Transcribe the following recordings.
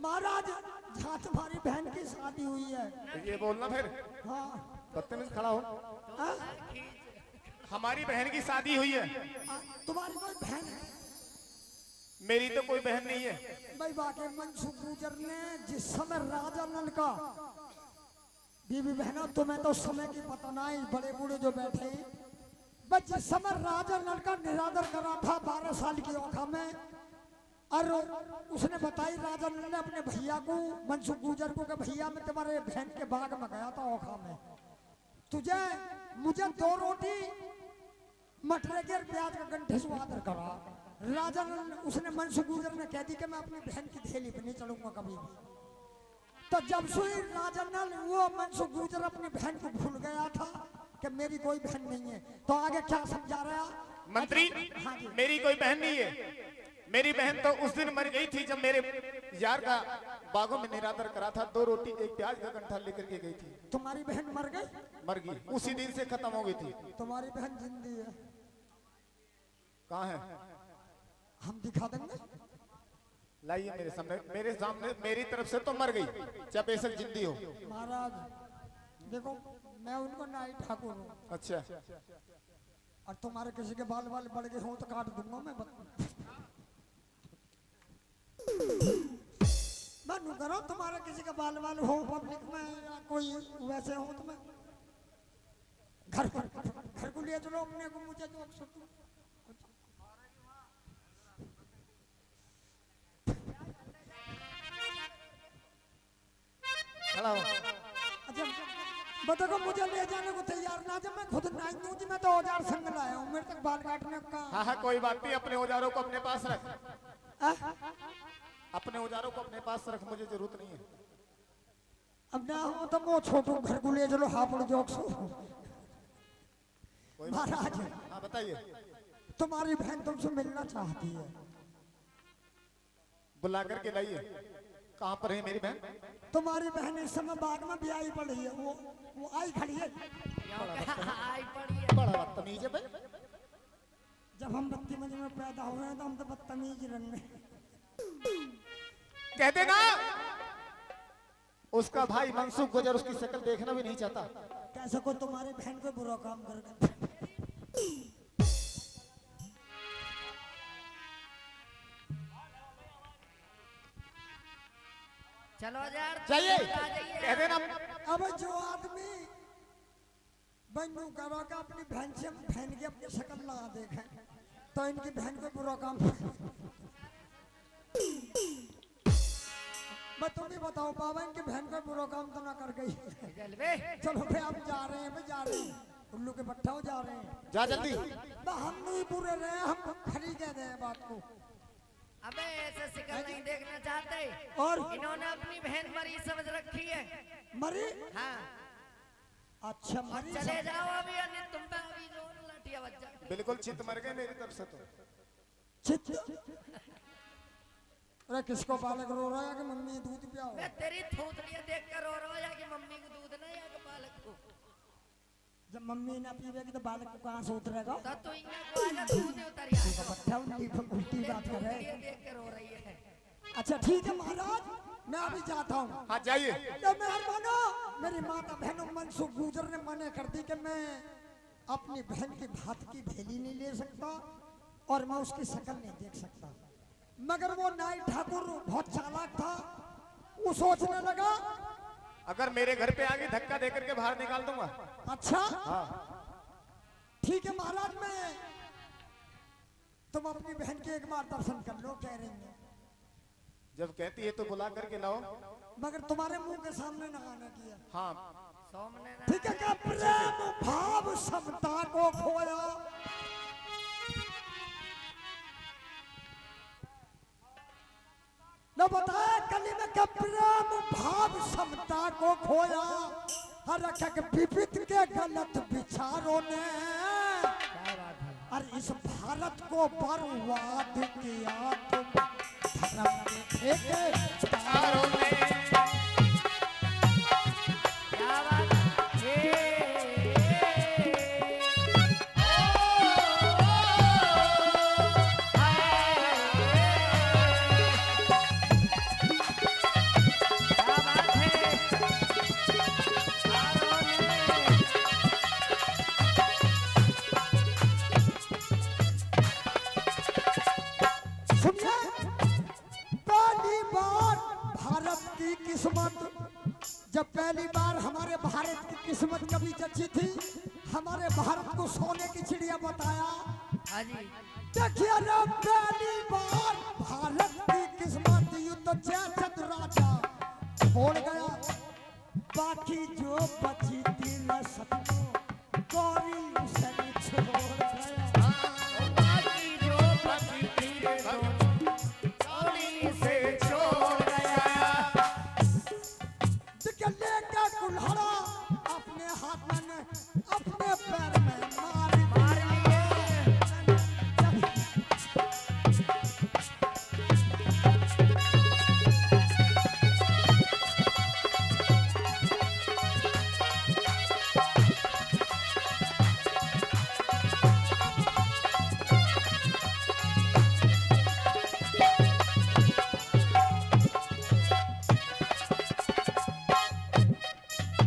महाराज जहाँ तुम्हारी बहन की शादी हुई है। ये बोलना फिर। हाँ बदतमीज खड़ा हो। हाँ? हमारी बहन की शादी हुई है। तुम्हारी कोई बहन है? मेरी तो कोई बहन नहीं है भाई बाकी मनसुख गुजर ने जिस समय राजा नल का बीवी बहना, तुम्हें तो समय की पता नहीं, बड़े बूढ़े जो बैठे बस जिस समय राजा नल का निरादर करा था 12 साल की औखा में, और उसने बताई राजा नल ने अपने भैया को मनसुख गुजर को कि भैया मैं तुम्हारे बहन के बाग में गया था औखा में, तुझे मुझे 2 रोटी मटर के प्याज का गंठे से आदर करा। राजा उसने मनसुख गुजर ने कह दी कि मैं अपनी बहन की थैली पे नहीं चढ़ूंगा कभी भी। तो जब सुई राजा नल वो मनसुख गुजर अपनी बहन को भूल गया था कि मेरी कोई बहन नहीं है, तो आगे क्या समझा रहा मंत्री? हाँ जी। मेरी कोई बहन नहीं है। मेरी बहन तो उस दिन मर गई थी जब मेरे यार का बागों में निरादर करा था। 2 रोटी 1 प्याज का गंठा लेकर के गई थी। तुम्हारी बहन मर गई? मर गई, उसी दिन से खत्म हो गई थी। तुम्हारी बहन जिंदी है। कहाँ है? हम दिखा देंगे। लाइए मेरे सामने मेरी तरफ से तो मर गई, चाहे बेशक जिंदी हो। महाराज देखो मैं उनको नाई ठाकुर हूँ। अच्छा, और तुम्हारे किसी के बाल बाल बढ़ गए हो तो काट दूंगा मैं। बनू करो तुम्हारे किसी का बाल बाल हो पब्लिक में या कोई वैसे हो तो मैं घर को लिए चलो अपने को, मुझे जो खड़ा हो। अच्छा बताओ मुझे ले जाने को तैयार ना, जब मैं खुद नहीं हूँ जी, मैं तो औजार संग लाया हूँ, मेरे तक बाल काटने का। हाँ हाँ कोई बात नहीं, अपने औजारों को अपने पास रख। आ? अपने औजारों को अपने पास रख, मुझे जरूरत नहीं है। अब ना हो तो वो छोटू घर को ले चलो हापुड़ जोक्सो। महाराज हाँ बताइए। तुम्हारी बहन तुमसे मिलना चाहती है। बुला करके लाइए। कहाँ पर है मेरी बहन? तुम्हारी बहन इस समय बाग में ब्याही पड़ी है, वो आई खड़ी है। बड़ा बदतमीज है भाई। जब हम बत्तीमंज में पैदा हुए हैं तो हम तो बदतमीज रंग में। कह देना उसका भाई मनसुख गुजर उसकी शक्ल देखना भी नहीं चाहता। कैसे को तुम्हारी बहन को बुरा काम कर गए। चलो यार चाहिए कह देना। अब जो आदमी बनू करो का अपनी बहन से बहन की अपनी शक्ल ना देखे तो इनकी बहन को बुरा काम। मैं तुम भी बताओ बाबा इनकी बहन को बुरा काम तो ना कर गई। चलो भाई आप जा रहे हैं, जा रहे हैं उल्लू के पट्टा जा रहे हैं। जा जल्दी। हम नहीं बुरे रहे, हम खरी कह रहे हैं बात को। अबे ऐसे शिकल नहीं देखना चाहते, और इन्होंने अपनी बहन मरी समझ रखी है। मरी? हाँ अच्छा मरी। चले जाओ अभी, अन्य तुम पे अभी जो लाठियां बज जाए। बिल्कुल चित मर गए मेरी तरफ से तो। चित? अरे किसको बालक रो रहा है कि मम्मी दूध पियाओ? मैं तेरी थूथड़ियां देख कर रो रहा है कि मम्मी को दूध ना या कि बालक को। जब मम्मी ना पीवेगी तो बालक को कहाँ से उतरेगा? तो तू इन्हें को आजा दूध उतर आया। बच्चा उल्टी बात कर रहे हैं। देख कर रो रही है। अच्छा ठीक है महाराज मैं अभी जाता हूँ। हाँ जाइए। तो मेहरबानो मेरी माता बहनों मनसुख गुजर ने मना कर दी कि मैं अपनी बहन की भात की भेली नहीं ले सकता और मैं उसकी शक्ल नहीं देख सकता। मगर वो नाई ठाकुर बहुत चालाक था, वो सोचने लगा अगर मेरे घर पे आगे धक्का देकर के बाहर निकाल दूंगा। अच्छा हाँ ठीक है महाराज मैं तुम अपनी बहन के एक बार दर्शन कर लो कह रही है। जब कहती है तो बुला करके लाओ। मगर तुम्हारे मुंह के सामने न आने किया। हाँ सोमने ना ठीक है क्या प्रेम भाव समता को खोया। न बताया कली में क्या प्रेम भाव समता को खोया। हर विविध के गलत विचारों ने और इस भारत को बर्बाद किया तुम धर्म के ठेकेदारों ने। क्या बात है। की किस्मत, जब पहली बार हमारे भारत की किस्मत कभी जची थी, हमारे भारत को सोने की चिड़िया बताया। हाँ जी। देखिए ना, पहली बार भारत की किस्मत युद्ध जय राजा छोड़ गया, बाकी जो बची थी न सपनों गौरी उसे छोड़ गया। बाकी जो बची थी गौरी से छोड़ गया। लेके कुल्हाड़ा अपने हाथ में अपने पैर में मार लिए।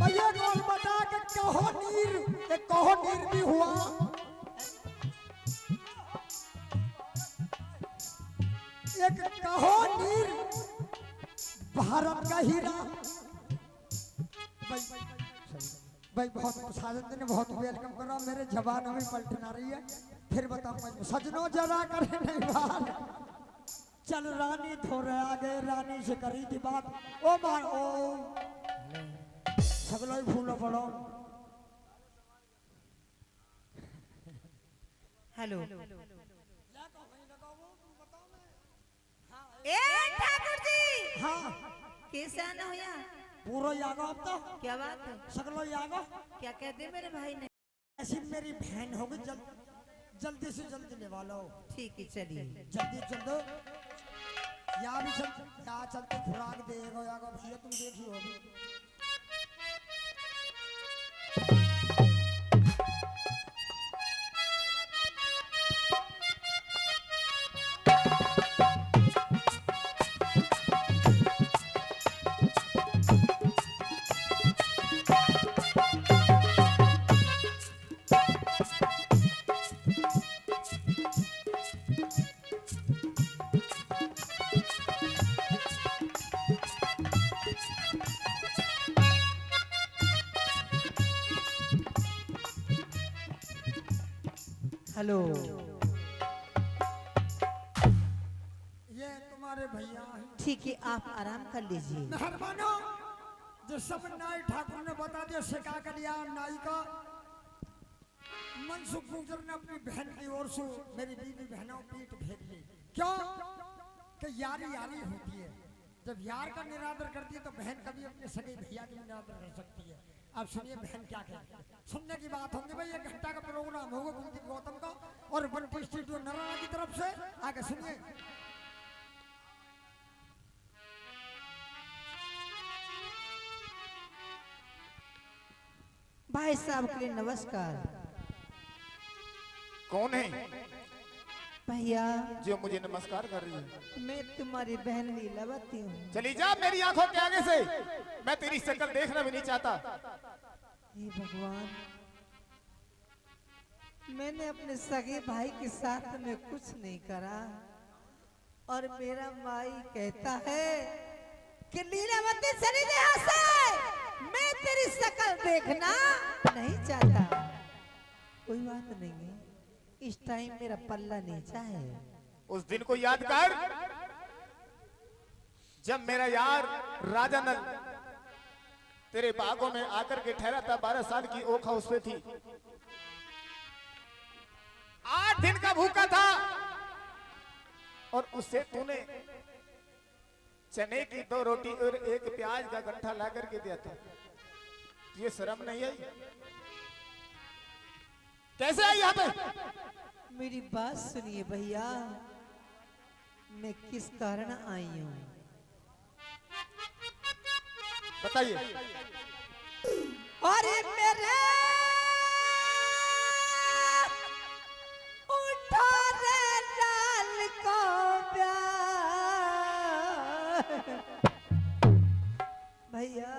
भैया गोल बता के कहो नीर भी हुआ। एक कहो नीर भारत का हीरा। भाई बहुत प्रसाद ने बहुत वेलकम करा, मेरे जवान हमें पलटना रही है। फिर बताओ सजनों जरा करे नहीं बात, चल रानी थोड़े आगे रानी से करी थी बात। ओ मार ओ सगलो ही फूलो पड़ो। हेलो ए ठाकुर जी, हाँ कैसे आना हो यहाँ? पूरा यागो अब तो क्या बात है? सगलो यागो। क्या कहते मेरे भाई ने? ऐसी मेरी बहन होगी, जल्दी से जल्दी निभा लो। ठीक है चलिए। जल्दी चलो, या भी चल या चलते खुराक देगा यागो भैया, तुम देखी होगी। हेलो ये तुम्हारे भैया हैं। ठीक है, आप आराम कर लीजिए। मेहरबानो, जो सब नाई ठाकुर ने बता दिया सिखा कर दिया। नाई का मनसुख गुजर ने अपनी बहन की ओर से मेरी बीवी बहनों पीठ फेर ली। क्यों? कि यारी यारी होती है। जब यार का निरादर करती है तो बहन कभी अपने सगे भैया की निरादर कर सकती है। अब सुनिए बहन क्या कहती है, सुनने की बात होगी भाई। 1 घंटा का प्रोग्राम होगा कुलदीप गौतम का और बंटी स्टूडियो नराला की तरफ से। आगे सुनिए। भाई साहब के लिए नमस्कार। कौन है भैया जो मुझे नमस्कार कर रही है? मैं तुम्हारी बहन लीलावती हूँ। चली जा मेरी आंखों के आगे से, मैं तेरी शक्ल देखना भी नहीं चाहता। हे भगवान, मैंने अपने सगे भाई के साथ में कुछ नहीं करा और मेरा माई कहता है कि लीलावती चली जा यहाँ से, मैं तेरी शक्ल देखना नहीं चाहता। कोई बात नहीं है, इस टाइम मेरा पल्ला नीचा है। उस दिन को याद कर जब मेरा यार राजा नल तेरे बागों में आकर के ठहरा था। 12 साल की ओखा उस पे थी, 8 दिन का भूखा था और उससे तूने चने की 2 रोटी और 1 प्याज का गंठा ला करके दिया था। ये शर्म नहीं आई? कैसे आई यहाँ पे? मेरी बात सुनिए भैया, मैं किस कारण आई हूँ बताइए। अरे मेरे उठा रे लाल को प्यार। भैया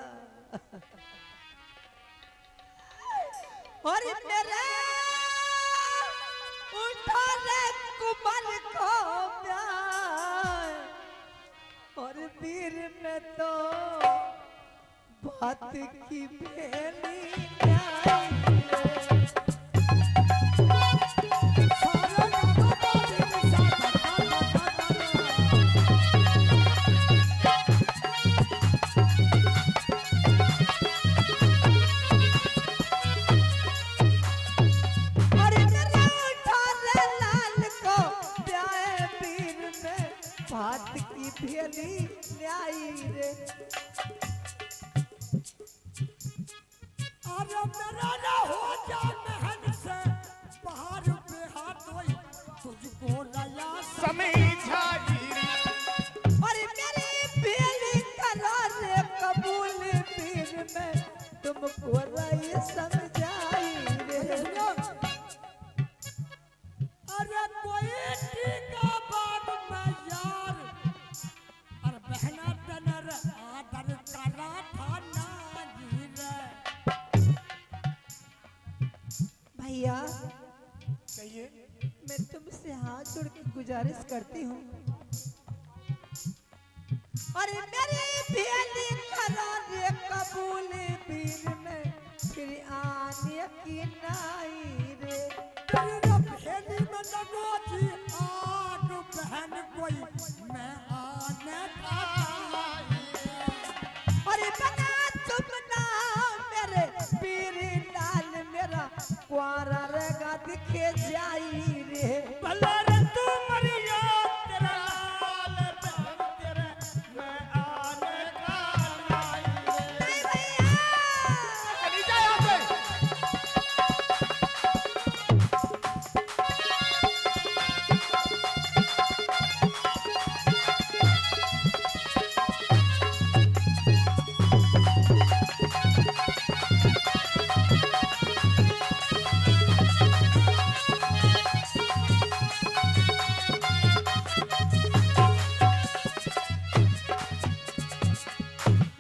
अरे मेरे उठा रे कुमल को प्यार। और वीर में तो बात की बेली न्याय रे। अरे मेरे उठाले लाल को प्याए वीर में बात की बेली न्याय रे। अरे मेरा ना हो जा महल से बाहर पे हाथ धोई तुझको लाया समझा अरे मेरे बेली करार कबूल वीर में तुमको रही समझाई रे। अरे कोई टीका बाग में यार अरे बहना तनर आदर करा था ना रे। भैया कहिए। मैं तुमसे हाथ जोड़ के गुजारिश करती हूँ अरे मेरे बेली करार कबूल वीर में फिर आने की नाई रे। तेरे भेली में लगो जी आग बहन कोई मैं आने का अरे बना तुम ना मेरे पीर लाल मेरा कुआरा रेगा दिखे जाई रे। भला रे तू मरिया तेरा लाल बहन तेरे मैं आने का लाई रे। नहीं भैया चली जा यहाँ से।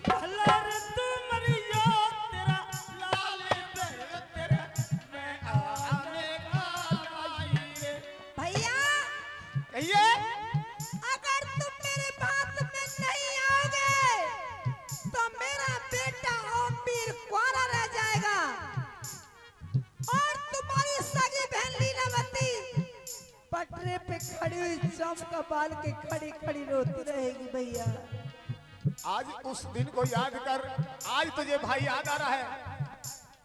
भला रे तू मरिया तेरा लाल बहन तेरे मैं आने का लाई रे। भैया कहिए। अगर तुम मेरे बात में नहीं आओगे तो मेरा बेटा ओमवीर कुआरा रह जाएगा और तुम्हारी सगी बहन लीलावती पटरे पे खड़ी हुई चमका बाल के खड़ी खड़ी रोती रहेगी भैया। आज उस दिन को याद कर। आज तुझे भाई याद आ रहा है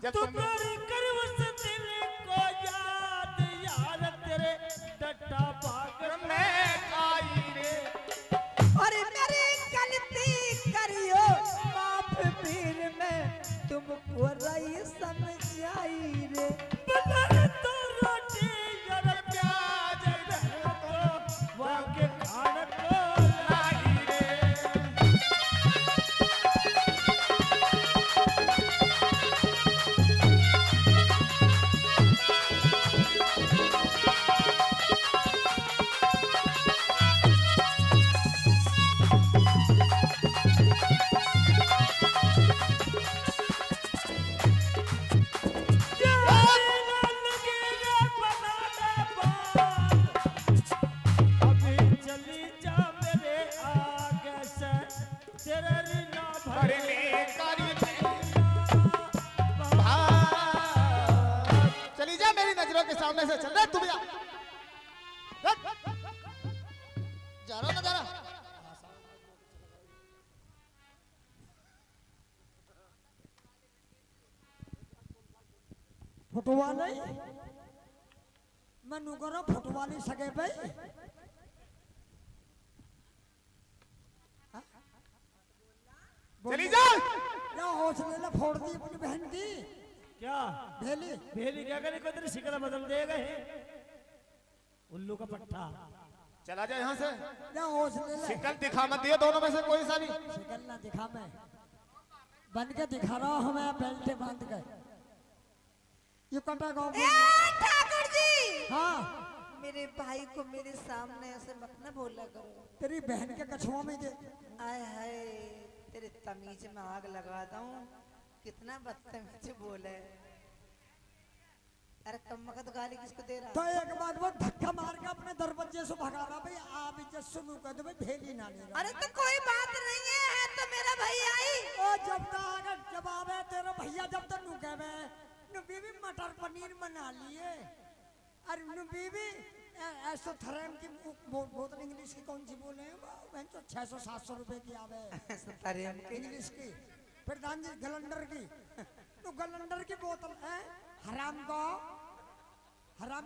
जब तुम्हारी कर उस दिल को याद यार तेरे डट्टा भाग में आई रे। और मेरी गलती करियो माफ वीर में तुमको रही समझाई रे। बदल तो रोटी यार प्याज दे तो वाके खान को लाई रे। चली जा मेरी नजरों के सामने से। चल रहा तुम जा रहा ना जा रहा। फुटवा नहीं मैं नुकरो फुटवा नहीं सके भाई। चली जा। क्या हौसले ने फोड़ दी अपनी बहन की क्या भेली। भेली क्या करे को तेरी शिकल बदल देगा है उल्लू का पट्टा। चला जा यहाँ से। क्या हौसले ने शिकल दिखा मत दिए दोनों में से कोई सा भी। शिकल ना दिखा मैं बन के दिखा रहा हूँ मैं बेल्ट बांध के। ये कटा गाँव ए ठाकुर जी हाँ मेरे भाई को मेरे सामने ऐसे मत ना बोला करो। तेरी बहन के कछुआ में दे। आय हाय तेरे तमीज में आग लगाता हूँ। कितना बदतमीज बोले। अरे कम वक्त गाली किसको दे रहा तो एक बार वो धक्का मार के अपने दरवाजे से भगा रहा भाई आप इज्जत सुनू कर दो भाई भेली ना ले अरे तो कोई बात नहीं है तो मेरा भैया ही ओ जब तक जब आवे तेरा भैया जब तक नु कहवे नु बीबी मटर पनीर बना लिए अरे नु बीबी ऐसो थरम की बोतल इंग्लिश की कौन सी बोले मैं तो 600-700 रुपए की आवे इंग्लिश की फिर दान जी गलंडर की तो गलंडर की बोतल है हराम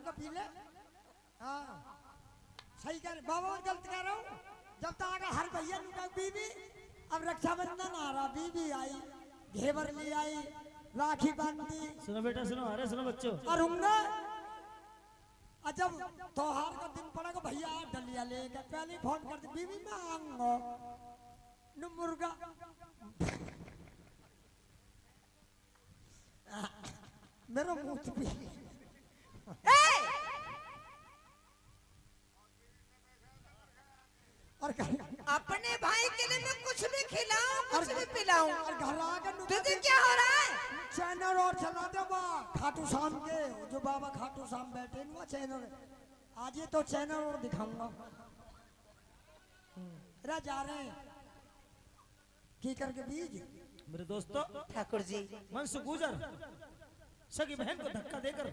का पी ले हाँ सही कह रहे बाबा गलत कह रहा हूँ जब तक हर भैया नु कह बीबी अब रक्षाबंधन आ रहा बीबी आई घेवर ले आई राखी बांधी सुनो बेटा सुनो, अरे सुनो बच्चों, और उंगा जब त्योहार का दिन पड़ेगा भैया डलिया लेके पहले फोन कर दे बीबी मैं आऊंगा न मुर्गा मेरा मुंह भी और अपने भाई के लिए मैं कुछ भी खिलाऊं कुछ भी पिलाऊं और घर आकर तुझे क्या हो रहा है चैनल और चला दे बा खाटू शाम के जो बाबा खाटू शाम बैठे ना चैनल आज ये तो चैनल और दिखाऊंगा रा जा रहे हैं की करके बीज मेरे दोस्तों, ठाकुर जी मनसु गुजर सगी बहन को धक्का देकर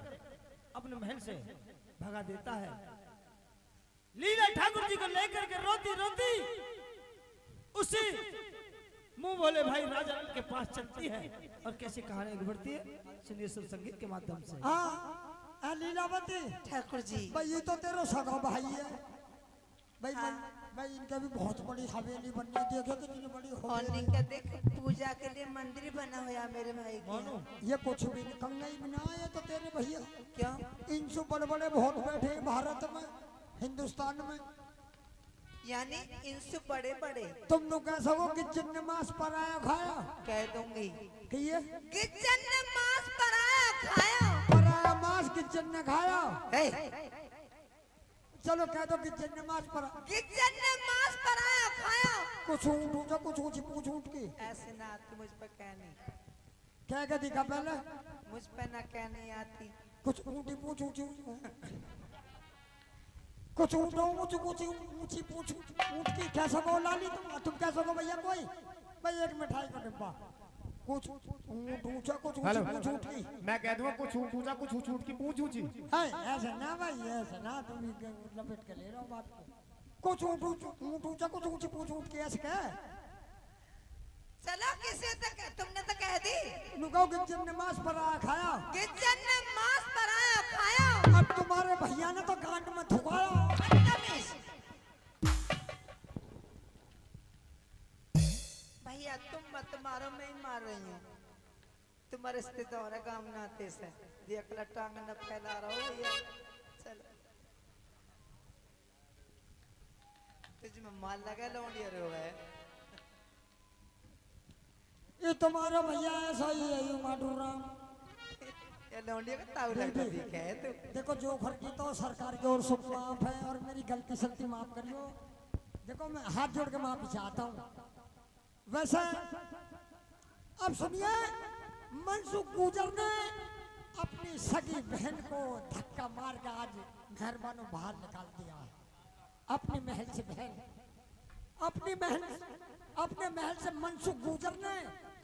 अपने महल से भगा देता है। लीला ठाकुर जी को लेकर के रोती रोती उसी मुंह बोले भाई राजा के पास चलती है और कैसी कहानी उभरती है सुनिए सब संगीत के माध्यम से। हाँ लीलावती ठाकुर जी भाई ये तो तेरा सगा भाई है भाई भाई इनका भी बहुत बड़ी हवेली बननी देखो कितनी बड़ी और हवेली इनका देख पूजा के लिए मंदिर बना हुआ मेरे भाई मानो के ये कुछ भी नहीं कंगा ही बनाया तो तेरे भैया क्यों इनसे बड़े बड़े बहुत बैठे हैं भारत में हिंदुस्तान में यानी इनसे बड़े बड़े तुम लोग कह सको कि जिन्न मांस पर आया खाया कह दूंगी कि ये किचन ने मांस पराया खाया पर आया मांस कि जिन्न खाया हे, चलो कह दो कि जिन्न मांस पर किचन ने मांस पराया खाया कुछ ऊँट ऊँचा कुछ ऊँची पूछ ऊँट की ऐसे ना आती मुझ पर कहनी क्या क्या दिखा पहले मुझ पर ना कहनी आती कुछ ऊँटी पूछ ऊँची कुछ ऊँटों ऊँची ऊँची ऊँची पूछ ऊँट की क्या सको लाली तुम क्या सको भैया कोई भाई एक मिठाई का डिब्बा कुछ ऊँट ऊँचा कुछ ऊँची पूछ ऊँट की मैं कह दूंगा कुछ ऊंचा कुछ ऊंट की पूछ ऊंची है ऐसे ना भाई ऐसे ना तुम लपेट के ले रहे हो बात को कुछ ऊँट ऊँचा कुछ ऊँची पूछ ऊँट की ऐसे क्या चलो किसे तक तुमने तो कह दी नुकाओ कि जिनने मांस पर आया खाया किचन ने मांस पराया खाया अब तुम्हारे भैया ने तो गांड में थुकाया बदतमीज भैया तुम मत मारो मैं ही मार रही हूँ तुम्हारे रिश्तेदार है गाँव नाते से देख ला टांग न फैला रहा हो भैया चलो तुझ में माल लगा लौंडिया रो है ये तुम्हारा भैया ऐसा ही है ये माधुराम ये लौंडिया का ताऊ लगता दिखा है तू देखो जो घर की तो सरकार की ओर से माफ है और मेरी गलती सलती माफ करियो देखो मैं हाथ जोड़ के माफी चाहता हूँ वैसे अब सुनिए मनसुख गुजर ने अपनी सगी बहन को धक्का मार के आज मेहरबानों बाहर निकाल दिया है अपनी महल से अपने महल से मनसुख गुजर ने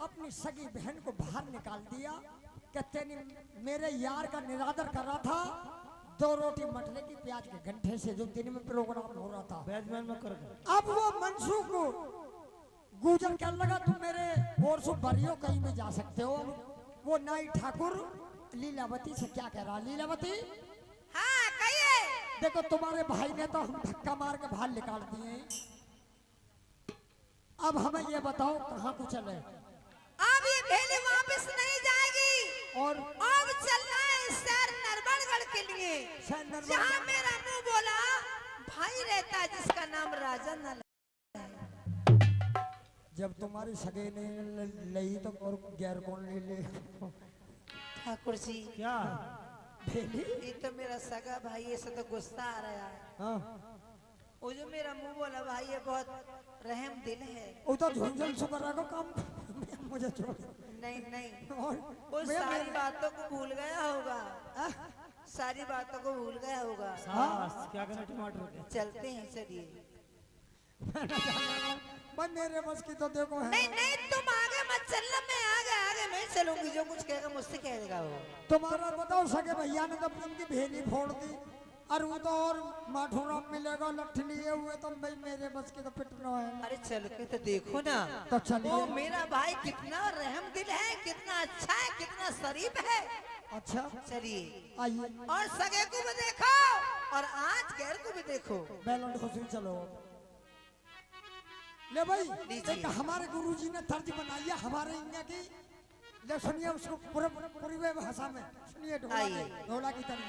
अपनी सगी बहन को बाहर निकाल दिया कहते ने मेरे यार का निरादर कर रहा था 2 रोटी मटले की प्याज के घंटे से जो दिन में प्रोग्राम हो रहा था बैजमैन में कर अब वो मनसुख गुजर कहने लगा तुम मेरे और सो बरियो कहीं भी जा सकते हो वो नाई ठाकुर लीलावती से क्या कह रहा लीलावती हाँ कहिए देखो तुम्हारे भाई ने तो हम धक्का मार के बाहर निकाल दिए अब हमें ये बताओ कहाँ को चले अब ये भेली वापस नहीं जाएगी और अब चलना है शहर नरबड़गढ़ के लिए शहर नरबड़गढ़। जहाँ मेरा मुंह बोला भाई रहता है जिसका नाम राजा न जब तुम्हारी सगे ने लई तो और गैर कौन ले ले ठाकुर जी क्या भेली ये तो मेरा सगा भाई ऐसे तो गुस्सा आ रहा है हाँ वो जो मेरा मुंह बोला भाई ये बहुत रहम दिल है वो तो झुंझुन सुकरा को काम मुझे छोड़ नहीं नहीं और वो मैं- सारी बातों को भूल गया होगा। सारी बातों को भूल गया होगा। सास क्या करना टमाटर के। चलते हैं चलिए। भाई मेरे बस की तो देखो है। नहीं नहीं तुम आगे मत चलना, मैं आगे आगे मैं चलूंगी, जो कुछ कहेगा मुझसे कहेगा वो। तुम्हारा बताओ सके भैया ने तो उनकी भेली फोड़ दी, और वो तो और माठोरा मिलेगा लठ लिए हुए, तो भाई मेरे बस की तो पिटना है। अरे चल के तो देखो ना, तो चलिए। वो मेरा भाई कितना रहम दिल है, कितना अच्छा है, कितना शरीफ है। अच्छा चलिए आइए, और सगे को भी देखो और आज गैर को भी देखो। बैलेंस खुशी चलो। ले भाई, लीजिए। एक हमारे गुरुजी ने तर्ज बनाई है हमारे इंडिया की, ले सुनिए उसको पूरी भाषा में सुनिए। आइए। ढोला की तर्ज।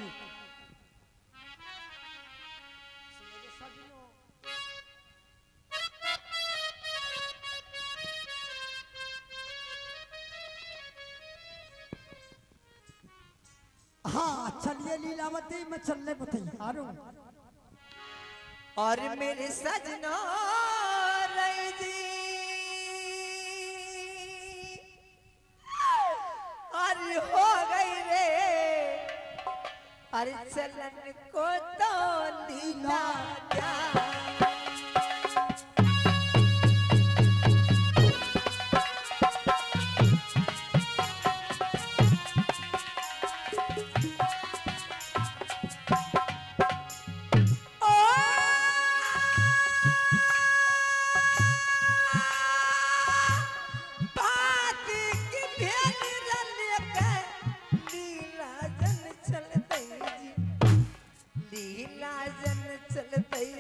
हाँ चलिए लीलावती, मैं चलने को तैयार हूँ। और मेरे सजना रई जी, अरे हो गई रे, अरे चलन को तो लीला क्या।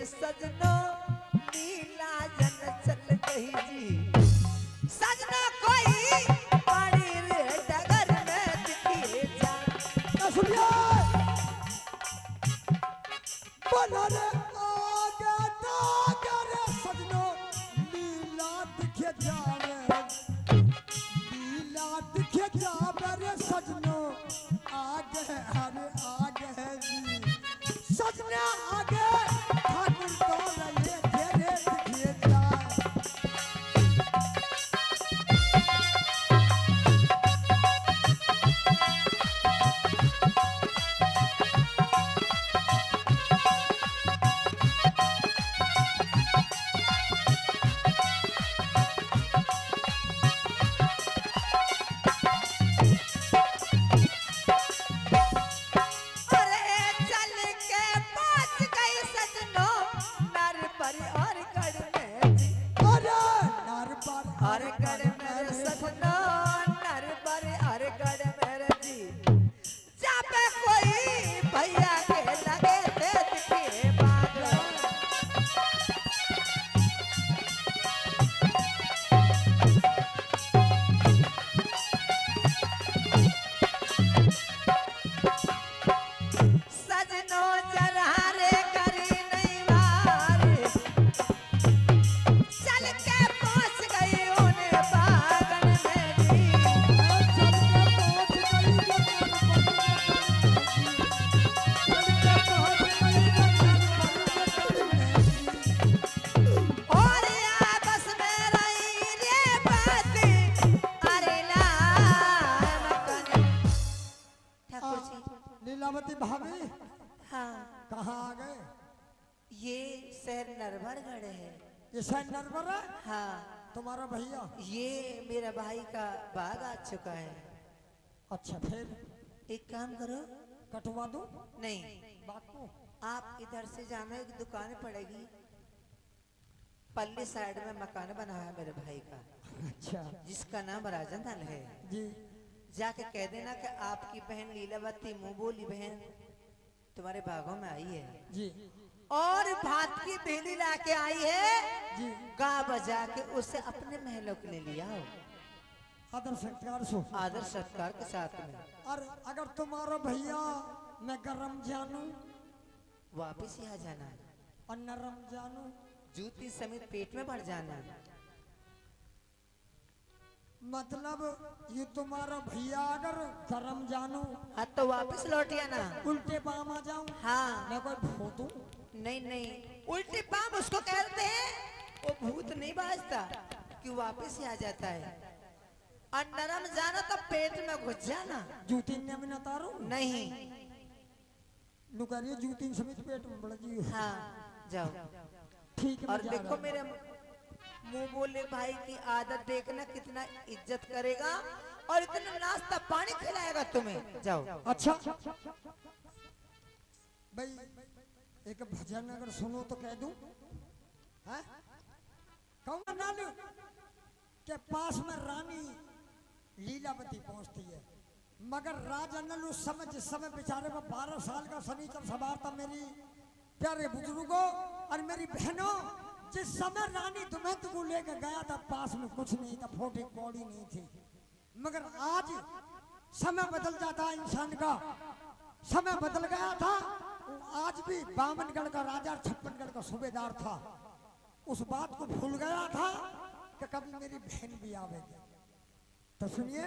सजना लीला जन चल गई जी। सजना कोई पानी रे डगर में दिखिए जा। सुनिए बना रे आगे तागे रे सजनो, लीला दिखे जावे, लीला दिखे जावे रे सजनो, आगे हरे आगे जी, सजना आगे ठाकुर तो रहे तेरे दिखे जाए। लीलावती भाभी हाँ कहाँ आ गए? ये शहर नरभरगढ़ है। ये शायद नरवर है हाँ तुम्हारा भैया। ये मेरा भाई का बाग आ चुका है। अच्छा फिर एक काम करो, कटवा दो नहीं बात को। आप इधर से जाना, एक दुकान पड़ेगी पल्ली साइड में, मकान बना है मेरे भाई का, अच्छा जिसका नाम राजनलाल है। जी, जाके कह देना कि आपकी बहन लीलावती मुंह बोली बहन तुम्हारे बागों में आई है जी, और भात की बेली लाके आई है, जी। गा बजा के उसे अपने महलों के लिए लिया हो, आदर सत्कार सो। आदर सत्कार के साथ में। और अगर तुम्हारा भैया मैं गरम जानू वापिस यहाँ जाना, और नरम जानू, जूती समेत पेट में भर जाना। मतलब ये तुम्हारा भैया अगर गरम जानू, हाँ तो वापिस लौट आना। उल्टे पाम आ जाऊं, हाँ मैं कोई भूतू? नहीं नहीं, उल्टी पाम उसको कहते हैं, वो भूत नहीं बाजता कि वापिस ही आ जाता है। और नरम जाना तो पेट में घुस जाना। जूती ने भी ना तारो नहीं। नुकरिए जूती समेत पेट में बढ़ जी। हाँ जाओ। ठीक है और मैं जा देखो रहा मेरे मुंह बोले भाई की आदत देखना, कितना इज्जत करेगा और इतना नाश्ता पानी खिलाएगा तुम्हें। जाओ। हूं। अच्छा भाई एक भजन अगर सुनो तो कह दूं, हैं? कहूंगा नानू के पास में रानी लीलावती पहुंचती है, मगर राजा नल उस समय, जिस समय बेचारे में 12 साल का शनिचर सवार था, मेरी प्यारे बुजुर्गों और मेरी बहनों, जिस समय रानी दुमंत को लेकर गया था, पास में कुछ नहीं था, फोटी कौड़ी नहीं थी। मगर आज समय बदल जाता है इंसान का, समय बदल गया था। वो आज भी बामनगढ़ का राजा और छप्पनगढ़ का सूबेदार था, उस बात को भूल गया था कि कभी मेरी बहन भी आवेगी। तो सुनिए,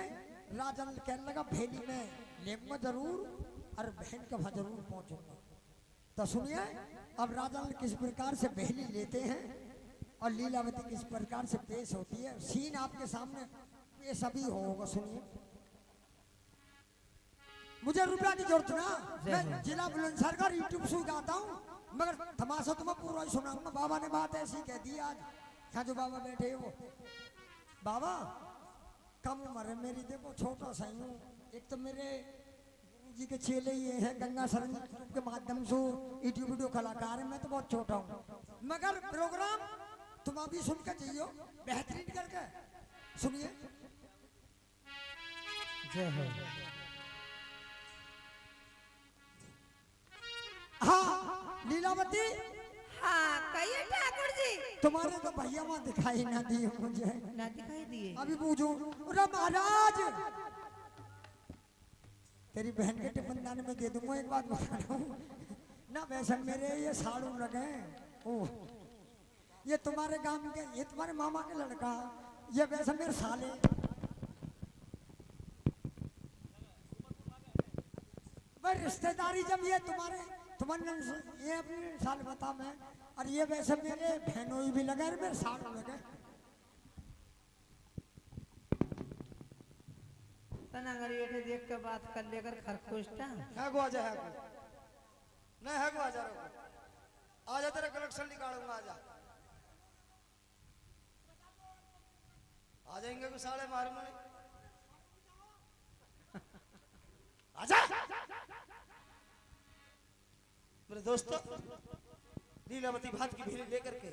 राजा कहने लगा भेली में लेऊंगा जरूर और बहन के वहां जरूर पहुंचूंगा। तो सुनिए अब राजा किस प्रकार से बहली लेते हैं और लीलावती किस प्रकार से पेश होती है, सीन आपके सामने ये सभी होगा। सुनिए, मुझे रुपया की जरूरत ना, मैं जिला बुलंदशहर का यूट्यूब शो गाता हूँ, मगर तमाशा तो मैं पूरा ही सुनाऊंगा। बाबा ने बात ऐसी कह दी आज, यहाँ जो बाबा बैठे वो बाबा कम उम्र है मेरी, देखो छोटा सा ही हूँ। एक तो मेरे गुरु जी के चेले ये हैं, गंगा शरण के माध्यम से यूट्यूब वीडियो कलाकार है, मैं तो बहुत छोटा हूँ, मगर प्रोग्राम तुम अभी सुन के चाहिए बेहतरीन करके सुनिए। जय हो। हाँ लीलावती, हाँ कहिए ठाकुर जी। तुम्हारे तो भैया वहां दिखाई ना दिए मुझे, ना दिखाई दिए। अभी पूछू अरे महाराज, तेरी बहन के टिफिनदान में दे दूंगा। एक बात बता रहा हूँ ना, वैसे मेरे ये साड़ू लगे, ओ ये तुम्हारे गांव के, ये तुम्हारे मामा के लड़का, ये वैसे मेरे साले। भाई रिश्तेदारी जब ये तुम्हारे ये अपने साल बता मैं, और ये वैसे मेरे बहनों भी लगे, मेरे साड़ू लगे। तना अगर ये देख के बात कर लेकर खरगोश्ता है गो आजा, है गो नहीं है गो आजा, आजा तेरा कलेक्शन निकालूंगा, आजा आ जाएंगे कुछ साले मारे मुझे, आजा मेरे दोस्तों। लीलावती भात की भेली लेकर के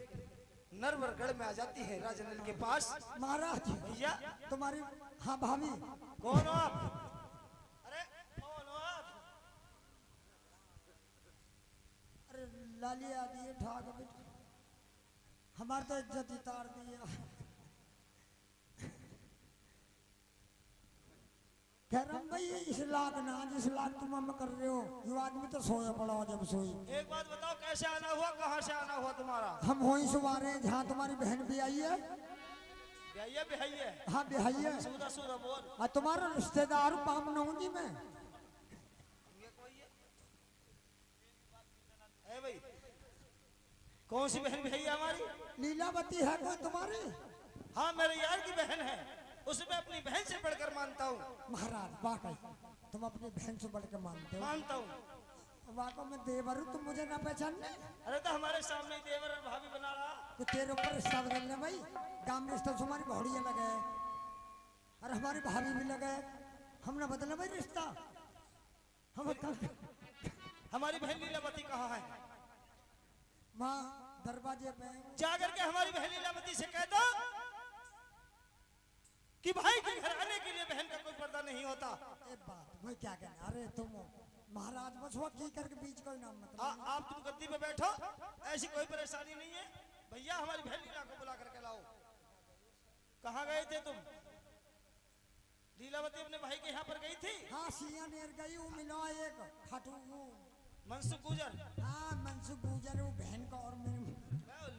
नरवरगढ़ में आ जाती है राजनल के पास। महाराज भैया तुम्हारी, हाँ भाभी, कौन हो आप? अरे कौन हो आप? अरे लाली आ दिए ठाक बेटा, हमारे तो इज्जत ही तार दिया। कह रहा हूँ भाई इस लाख ना, जिस लाख तुम हम कर रहे हो, ये आदमी तो सोया पड़ा हो जब सोई। एक बात बताओ, कैसे आना हुआ, कहाँ से आना हुआ तुम्हारा? हम वहीं से आ रहे हैं जहाँ तुम्हारी बहन भी आई है। भैया भैया हाँ बिहाई है, सूदा सूदा बोल। और तुम्हारा रिश्तेदार पामना हूँ जी मैं। है भाई, कौन सी बहन भैया हमारी? लीलावती है कोई तुम्हारी? हाँ मेरे यार की बहन है, उसे मैं अपनी बहन से बढ़कर मानता हूँ। महाराज वाकई तुम अपनी बहन से बढ़ के मानते हो। मानता हूँ। वाकई में देवर हूँ, तुम मुझे ना पहचानने? अरे तो हमारे सामने ही देवर और भाभी बना रहा। तो तेरे ऊपर रिश्ता बदलने भाई, गांव में रिश्ता हमारी घोड़ियाँ लगे और हमारी भाभी भी लगे, हमने बदलना भाई रिश्ता। हम हमारी बहन लीलावती कहाँ है? वहाँ दरवाजे पे। जाकर के हमारी बहन लीलावती से कह दो कि भाई के घर आने के लिए बहन का कोई पर्दा नहीं होता। एक बात मैं क्या कहना, अरे तुम महाराज बस वो की करके बीच कोई नाम मत लो। आप तुम गद्दी पे बैठो, ऐसी कोई परेशानी नहीं है। भैया हमारी बहन लीला को बुला करके लाओ। कहाँ गए थे तुम? लीलावती अपने भाई के यहाँ पर गई थी। हाँ सिया नेर गई, वो मिला एक खाटू वो मनसुख गुजर। हाँ मनसुख गुजर, वो बहन का और मेरे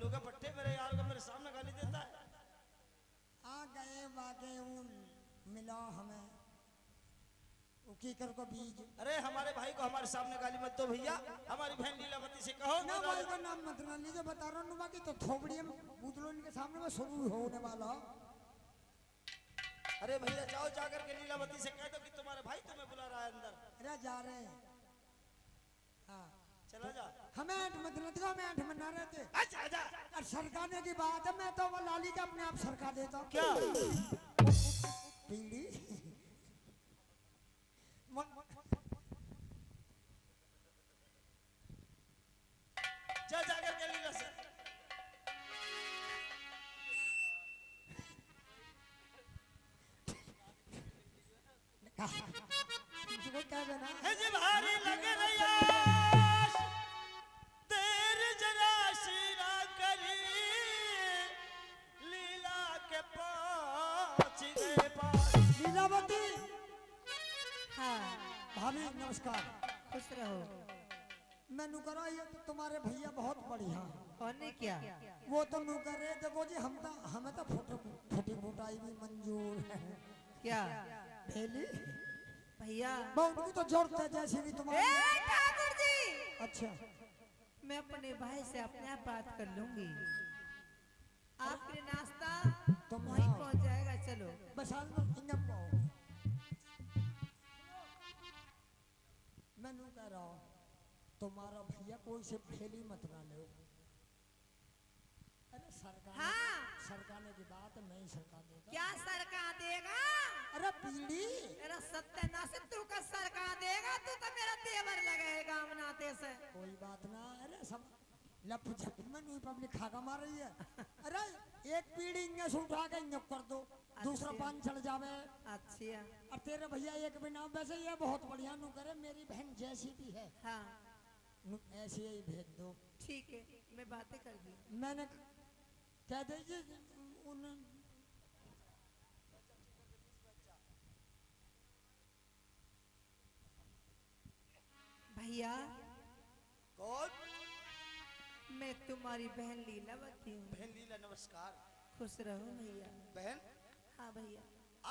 लोग पट्टे मेरे यार को मेरे सामने गाली देता है। आ गए वाके वो मिला हमें वो कीकर को बीज। अरे हमारे भाई को हमारे सामने गाली मत दो भैया, हमारी बहन लीलावती से कहो ना भाई का नाम मत ना लीजिए, बता रहा हूँ बाकी तो थोपड़ी में बूदलो इनके सामने में शुरू होने वाला। अरे भैया जाओ जाकर के लीलावती से कह दो कि तुम्हारे भाई तुम्हें बुला रहा है अंदर। अरे जा रहे हैं। हाँ चला जा। हमें ऐंठ मत न दिखाओ, मैं ऐंठ में ना रहते। अच्छा जा। और सरकाने की बात है, मैं तो वो लाली का अपने आप सरका देता हूँ। क्या पीड़ी जा जाकर के लीला से। तुझको क्या देना है जी भारी लग रही आश, देर जरा शीरा करी, लीला के पास गए पास। लीलावती। हाँ भाभी नमस्कार। खुश रहो। मैनू करो ये तो तुम्हारे भैया बहुत बढ़िया। होने क्या? वो तो नू करे देखो जी, हमें तो फुटी फुटाई भी मंजूर है। क्या भेली भैया? वो उनको तो जरूरत है जैसी भी ए तुम्हारी। ठाकुर जी, अच्छा मैं अपने भाई से अपने आप बात कर लूंगी। आपके नाश्ता तुम वहीं आओ। पहुंच जाएगा। चलो बस आज मैं इन्हें पाओ। मैनू कह रहा हूँ तुम्हारा भैया कोई से भेली मत ना लो। अरे सरकाने की बात है, मैं ही सरका देगा। क्या सरका देगा? अरे पीड़ी मेरा सत्यानाश तू का सरका देगा। तू तो मेरा देवर लगेगा मनाते से। कोई बात ना। अरे सब लप झप में नहीं पब्लिक खाका मार रही है। अरे एक पीढ़ी इन्हें से उठा के इन्हें कर दो, दूसरा अच्छा। पान चढ़ जावे। अच्छा और तेरे भैया एक बिना वैसे ये बहुत बढ़िया नू करे। मेरी बहन जैसी भी है हाँ नू ऐसी ही भेज दो। ठीक है, मैं बातें कर दी। मैंने कह दीजिए उन भैया कौन? मैं तुम्हारी बहन लीलावती हूँ। बहन लीला नमस्कार। खुश रहो भैया। बहन हाँ भैया।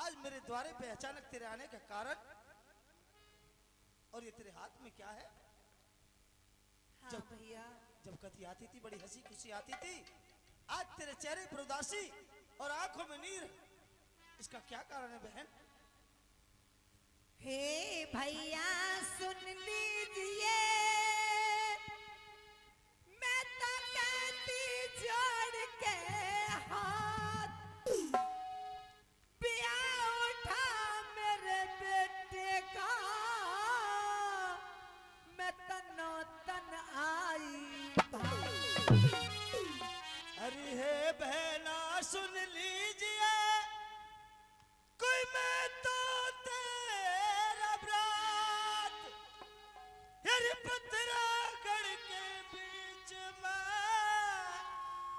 आज मेरे द्वारे पे अचानक तेरे आने का कारण और ये तेरे हाथ में क्या है? हाँ जब- भैया। जब कथी आती थी बड़ी हंसी खुशी आती थी, आज तेरे चेहरे पर उदासी और आंखों में नीर, इसका क्या कारण है बहन? हे भैया सुन लीजिए, मैं तो कहती जोड़ के हाथ, ब्याह उठा मेरे बेटे का, मैं तनो तन आई। अरे हे बहना सुन लीजिए, कोई मैं तो तेरा ब्रात, यारी पत्थरा गढ़ के बीच में,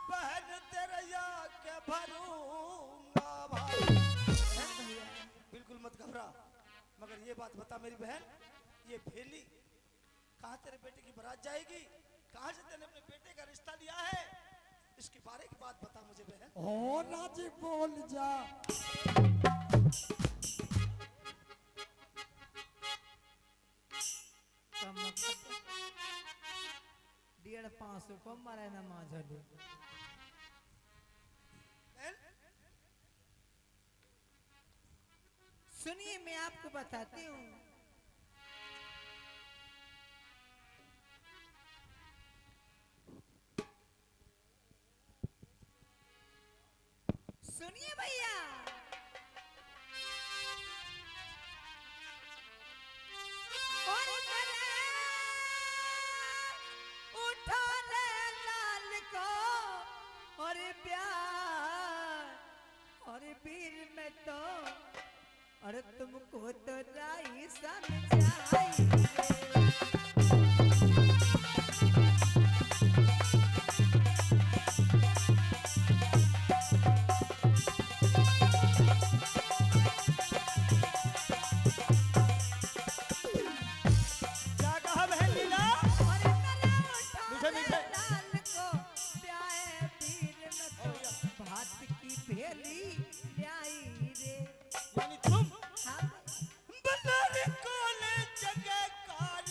बहन तेरा या के भरूंगा भाई। भैया बिल्कुल मत घबरा, मगर ये बात बता मेरी बहन, ये भेली कहाँ तेरे बेटे की बारात जाएगी? कहाँ से तेने अपने बेटे का रिश्ता लिया है? इसके बारे की बात बता मुझे बहन। ओ राजी बोल जा। डेढ़ 500 को मारे ना माझले। बहन सुनिए मैं आपको बताती हूँ। सुनिए भैया, और मैंने उठा ले लाल को और प्यार और वीर में तो, और तुमको तो राई समझाई। क्या कहा बहन लीला? मीठे मीठे भात की भेली लाई रे। यानी तुम हाँ बल्लारी कोले जगह कार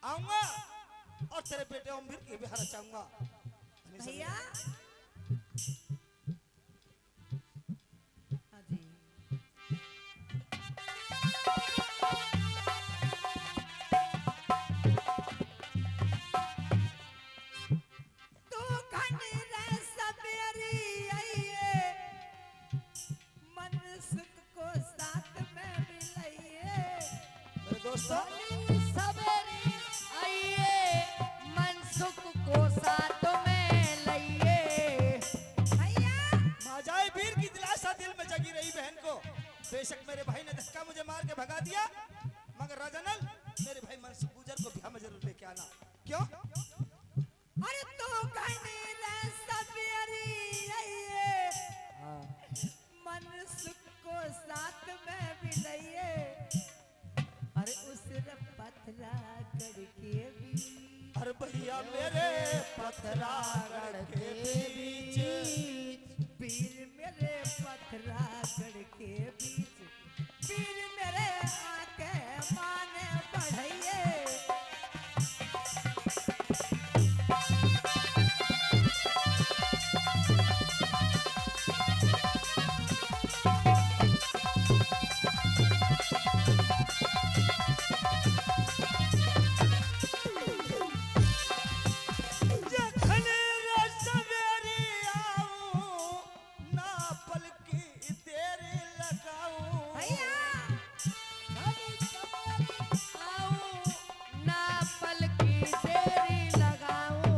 आऊंगा और तेरे बेटे ओमवीर के भी हरा चाहूंगा। भैया हाँ जी तू घनी रे सबेरी आइए मन सुख को साथ में मिलाइए मेरे दोस्तों सवेरे आइए मन सुख को साथ में लइए। भैया माजाए वीर की दिलासा दिल में जगी रही बहन को। बेशक मेरे भाई ने धक्का मुझे मार के भगा दिया, मगर राजानल मेरे भाई मनसुख गुजर को ब्याह में जरूर लेके आना। क्यों? अरे तू घनी रे सबेरी आइए मन सुख को साथ में मिलाइए। अरे उस पथरा गढ़ के बीच अरे भैया मेरे पथरागढ़ के बीच पीर मेरे पथरा गढ़ के बीच पीर मेरे आके माने बढ़ाइए। जखन रे सवेरी आऊं ना पलकी तेरी लगाऊं। भैया आऊं ना पल की देरी लगाऊं।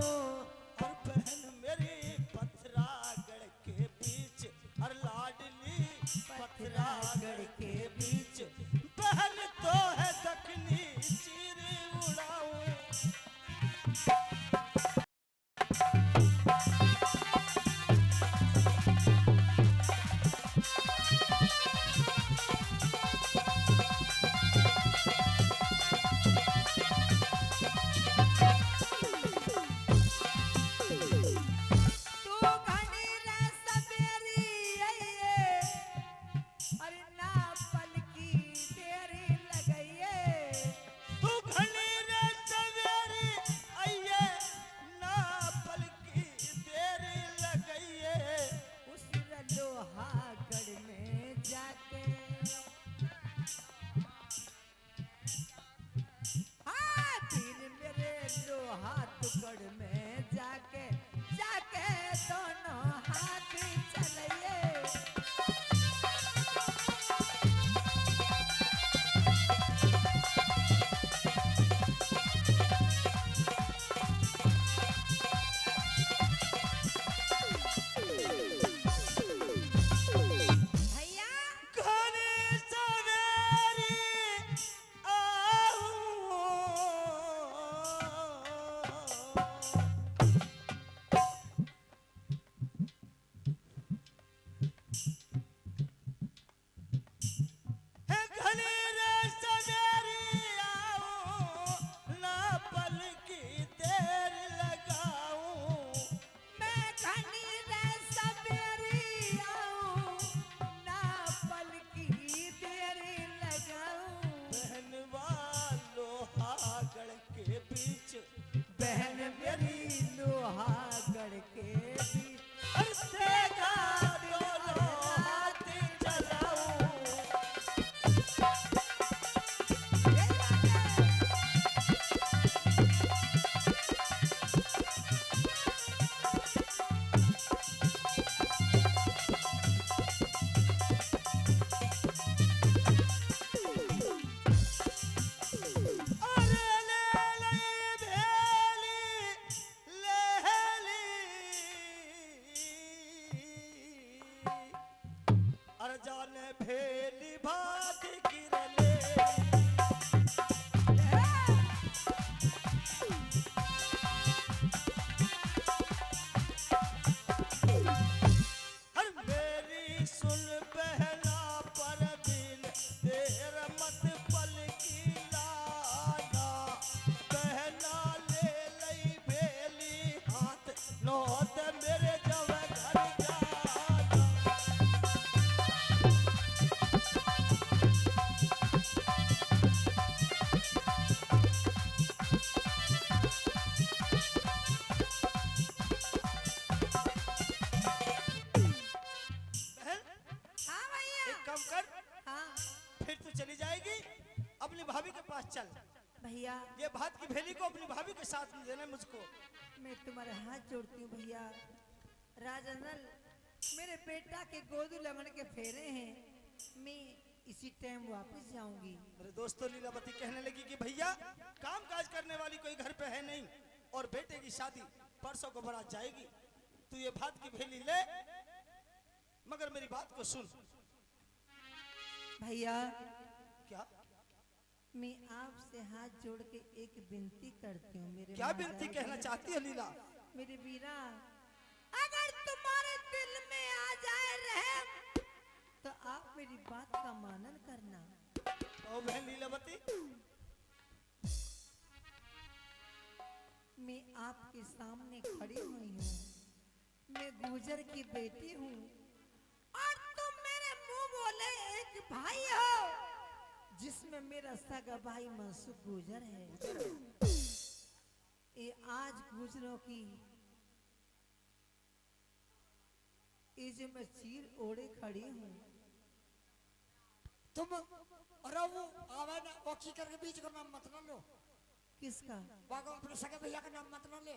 और बहन मेरी पथरागढ़ के बीच और लाडली पथरागढ़ के बीच बहन तो है दखनी चीर उड़ाऊं। तू घनी रे सबेरी आइए अरे ना पलकी तेरी लगाइए। तू घनी रे सवेरी आइए ना पलकी तेरी लगाइए। उस लोहागढ़ में जाके हाँ तीर मेरे लोहागढ़ में जाके जाके दोनों हाथ चलाइए। भैया घनी सवेरी घनी रे सवेरी आऊं ना पलकी तेरी लगाऊं। मैं घनी रे सबेरी आऊं ना पलकी तेरी लगाऊं। बहन लोहागढ़ के बीच बहन मेरी लोहागढ़ के बीच अरसेगा दोनों हाथ चलाऊं। अरे ले ले भेली ले भैया ये भात की भेली को अपनी भाभी के साथ में देना मुझको। मैं तुम्हारे हाथ जोड़ती हूँ भैया। राजनल मेरे बेटा के गोदू लगन के फेरे हैं, मैं इसी टाइम वापस जाऊंगी। मेरे दोस्तों लीलावती कहने लगी कि भैया काम काज करने वाली कोई घर पे है नहीं और बेटे की शादी परसों को बारात जाएगी, तू ये भात की भेली ले, मगर मेरी बात को सुन। भैया क्या मैं आपसे हाथ जोड़ के एक विनती करती हूँ। मेरे क्या महाराज विनती कहना जी, चाहती है लीला? मेरे वीरा, अगर तुम्हारे दिल में आ जाए रहम तो आप मेरी बात का मानन करना। ओ बहन लीलावती, मैं आपके सामने खड़ी हुई हूँ, मैं गुजर की बेटी हूँ और तुम मेरे मुंह बोले एक भाई हो, जिसमें मेरा सगा भाई मनसुख गुजर है। ये आज गुजरों की ये जो मैं चीर ओढ़े खड़ी हूँ, तुम अरे वो आवे ना ओखी करके बीच का नाम मत ना लो। किसका? बागो अपने सगे भैया का नाम मत ना ले।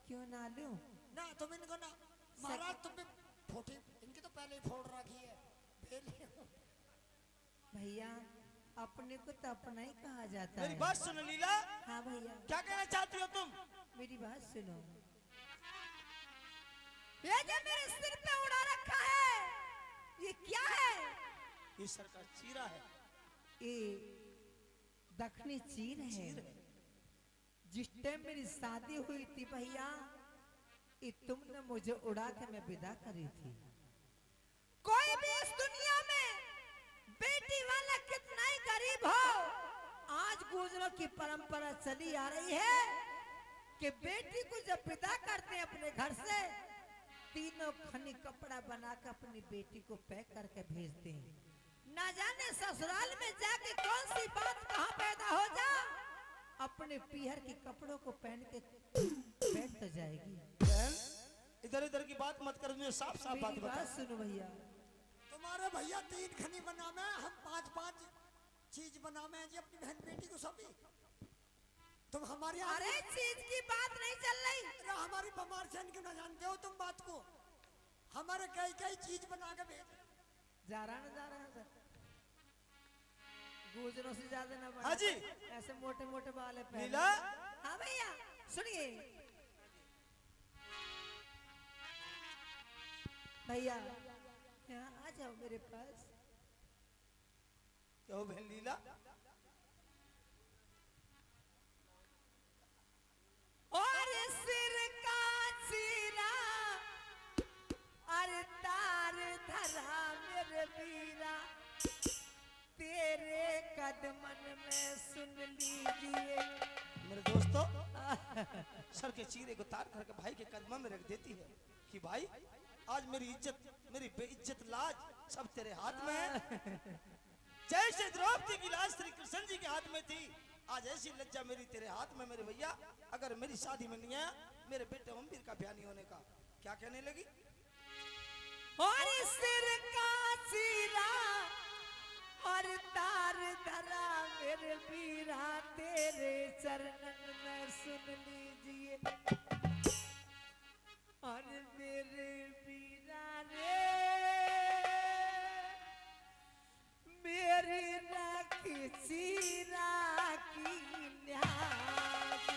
क्यों ना लूं? ना तुम इनको ना महाराज, तुम भी फोटी इनकी तो पहले ही फोड़ रखी है भेली। भैया अपने को तो अपना ही कहा जाता मेरी है। बात सुनो लीला, हाँ भैया क्या कहना चाहती हो तुम? मेरी बात सुनो। ये जो मेरे सिर पे उड़ा रखा है ये क्या है? ये सर का चीरा है। ये दखनी चीर है। जिस टाइम मेरी शादी हुई थी भैया, ये तुमने मुझे उड़ा के मैं विदा करी थी। कोई भी इस दुनिया में बेटी वाला कितना ही गरीब हो, आज गुजरों की परंपरा चली आ रही है कि बेटी को जब विदा करते हैं अपने घर से, तीनों खनी कपड़ा बनाकर अपनी बेटी को पैक करके भेजते हैं। ना जाने ससुराल में जाके कौन सी बात कहाँ पैदा हो जा, अपने पीहर के कपड़ों को पहन के बैठ तो जाएगी। बहन इधर उधर की बात मत कर, मुझे साफ साफ बात मेरी बता। बात सुनो भैया। तुम्हारे भैया 3 खनी बनावे, हम 5-5 चीज बनावे जी अपनी बहन बेटी को सभी। तुम हमारी अरे चीज की बात नहीं चल रही। अरे हमारी बमार चैन क्यों ना जानते हो तुम बात को? हमारे कई कई चीज बना के भेज। जा रहा है गुजरों से ज्यादा ना बढ़ा। हाँ जी। ऐसे मोटे मोटे वाले पहले। लीला, हाँ भैया सुनिए भैया, यहाँ आ जाओ मेरे पास। क्या हो बहन लीला? और सिर का चीरा अरे तार धरा मेरे वीरा, तेरे कदमन में सुन लीजिए। मेरे दोस्तों सर के चीरे को तार करके भाई के कदमों में रख देती है कि भाई आज मेरी इज्जत, मेरी बेइज्जत लाज सब तेरे हाथ में है। जैसे द्रौपदी की लाज श्री कृष्ण जी के हाथ में थी, आज ऐसी लज्जा मेरी तेरे हाथ में। मेरे भैया अगर मेरी शादी में नहीं आया, मेरे बेटे अम्बीर का ब्याह नहीं होने का। क्या कहने लगी? और सिर का चीरा और तार धरा मेरे वीरा, तेरे चरणन में सुन लीजिए। और मेरे वीरा रे, मेरी राखी चीरा की न्याज।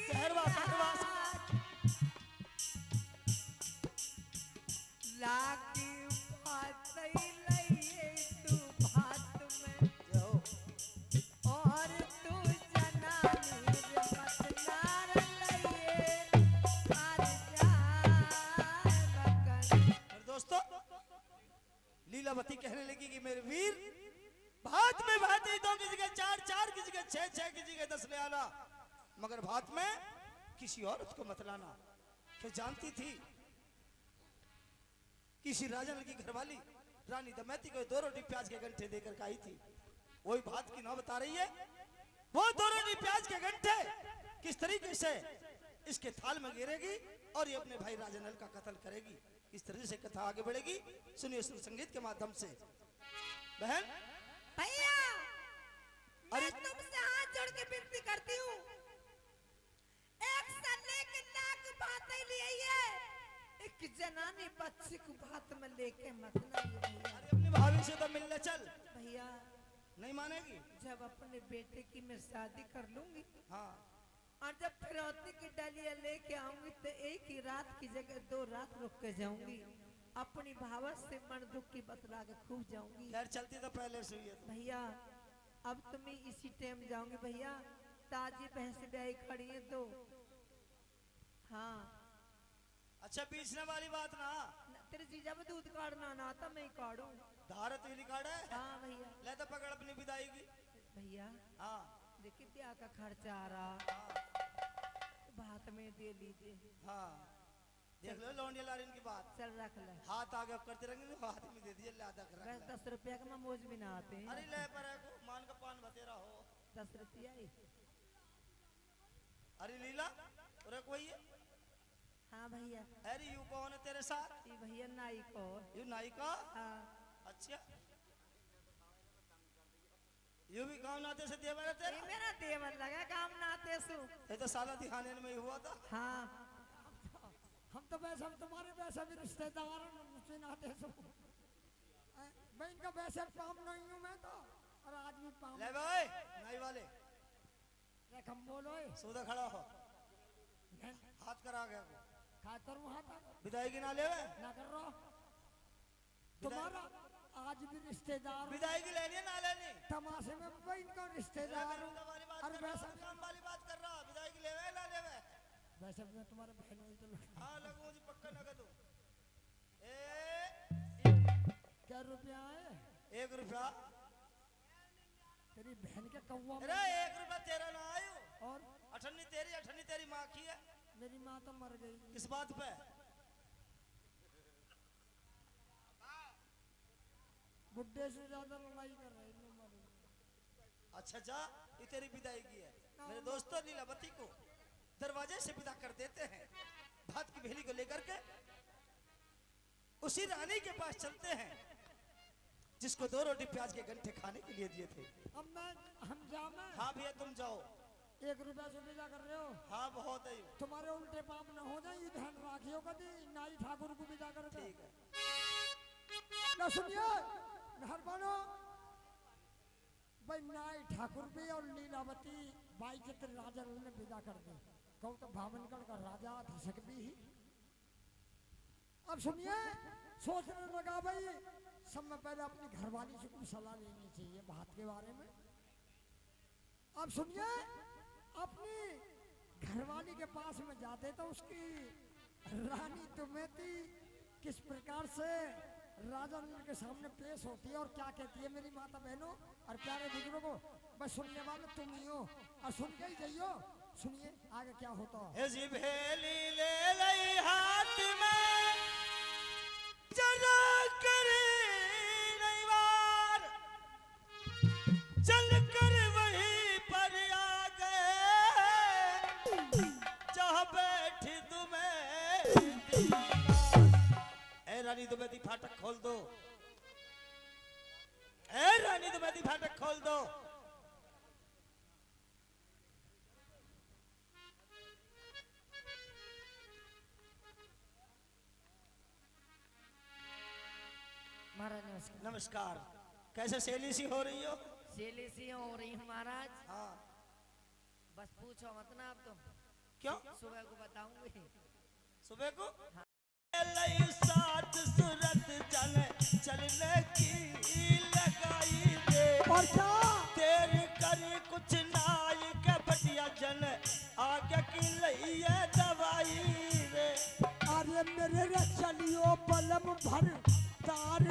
सहरवा सहरवा लागी बात लइए तू भात में, जाओ। और तू जनानी रे मतनार लइए आर जाए मगन। मेरे दोस्तों लीलावती कहने लगी कि मेरे वीर भात में भात ही 2 की जगह 4, 4 की जगह 6, 6 की जगह 10 ले आना, मगर भात में किसी औरत को मत लाना। क्या जानती थी किसी राजन की घरवाली रानी दमयंती को 2 रोटी प्याज के गंठे देकर खाई थी, वही बात की ना बता रही है। वो 2 रोटी प्याज के गंठे किस तरीके से इसके थाल में गिरेगी और ये अपने भाई राजा नल का कत्ल करेगी। इस तरह से कथा आगे बढ़ेगी, सुनिए सुर संगीत के माध्यम से। बहन भैया मैं अरे तुमसे हाथ जोड़ के विनती करती हूँ, एक सन्ने के नाक बातें लिए है, एक जनानी बच्ची को बात में लेके मत लाइए भैया। अरे अपनी भाभी से तो मिलने चल। भैया नहीं मानेगी? जब अपने बेटे की मैं शादी कर लूंगी हाँ और जब फिरौती की डलिया लेके आऊंगी तो एक ही रात की जगह 2 रात रुक के जाऊंगी, अपनी भावत से मन दुख की बतला के खूब जाऊंगी। खैर चलती तो पहले से ही है। भैया अब तुम्हें इसी टाइम जाऊंगी भैया, ताजी भैंस ब्याही खड़ी है तो। हाँ अच्छा पीछने वाली बात ना, तेरे जीजा में दूध काटना ना आता मैं ही काटूं। धारत ही लिखा है। हाँ भैया। ले तो पकड़ अपनी विदाई की। भैया हाँ देखिए ब्याह का खर्चा आ रहा, बात में दे लीजिए। हाँ देख लो लौंडिया लारिन की बात। चल रख ले। हाथ आगे करते रहेंगे, हाथ में दे दिए, लादा कर बस 10 रुपया का मौज भी ना आते हैं। अरे ले पर है को मान का पान बतेरा हो। 10 रुपया ही। अरे लीला अरे कोई है? हाँ भैया। अरे यू कौन है तेरे साथ? ये भैया नाई को। यू नाई का? हाँ अच्छा यू भी गाँव नाते से देवर है तेरा? ये मेरा देवर लगा काम नाते सु। ये तो साला दिखाने में ही हुआ था। हाँ हम तो वैसे हम तुम्हारे वैसे भी रिश्तेदार हैं, मुझसे नाते सो मैं इनका वैसे पाम नहीं हूँ मैं तो, और आज भी पाम। ले भाई नाई वाले देख हम बोलो सौदा खड़ा हो, हाथ करा गया को खा करूँ हाथ विदाई की ना ले ना कर रहा तुम्हारा आज भी रिश्तेदार हूँ। विदाई की लेनी है ना लेनी? तमाशे में मैं इनका रिश्तेदार हूँ, और वैसे काम वाली बात कर रहा, विदाई की लेवे ना लेवे? वैसे मैं तुम्हारे बहन हुई तो हाँ लगू जी पक्का नगद दो। क्या रुपया है? 1 रुपया। तेरी बहन के कौवा में। अरे 1 रुपया तेरा ना आयु, और अठन्नी तेरी माँ की है। मेरी माँ तो मर गई। किस बात पे? बुड्ढे से ज्यादा लड़ाई कर रहे हैं, मर गई। अच्छा जा ये तेरी विदाई की है। मेरे दोस्तों लीलावती को दरवाजे से विदा कर देते हैं, भात की भेली को लेकर के उसी रानी के पास चलते हैं जिसको 2 रोटी प्याज के गंठे खाने के लिए दिए थे। अब हम जाना। हाँ भैया तुम जाओ। 1 रुपया से विदा कर रहे हो? हाँ बहुत है। तुम्हारे उल्टे पाप न हो जाए, ये ध्यान राखियो कभी नाई ठाकुर को विदा कर। ठीक है ना सुनिए घर बनो भाई, नाई ठाकुर भी और लीलावती बाई चित्र राजा ने विदा कर दी। कहूँ तो भावनगढ़ का राजा धसक भी ही। अब सुनिए सोचने लगा भाई सब में पहले अपनी घरवाली से कुछ सलाह लेनी चाहिए बात के बारे में। अब सुनिए अपनी घरवाली के पास में जाते तो उसकी रानी दमयंती किस प्रकार से राजा के सामने पेश होती है और क्या कहती है। मेरी माता बहनों और प्यारे बुजुर्गों बस सुनने वाले तुम ही हो और सुन के ही जाइयो। सुनिए आगे क्या होता है। जी भेली ले लई हाथ में जरा करे नहीं वार, चल कर वहीं पर आ गए जहाँ बैठी दमयंती। ए रानी दमयंती फाटक खोल दो, ए रानी दमयंती फाटक खोल दो। महाराज नमस्कार। नमस्कार, कैसे सेली सी हो रही हो? सेली सी हो रही है महाराज। हाँ बस पूछो मत ना, अब तो क्यों? सुबह को बताऊंगी। सुबह को लई साथ सूरत जल चलने की लगाई दे, और क्या तेरी करी कुछ नाई के बटिया जन आगे की लई है दवाई रे। अरे मेरे रे चलियो बलम भर तार,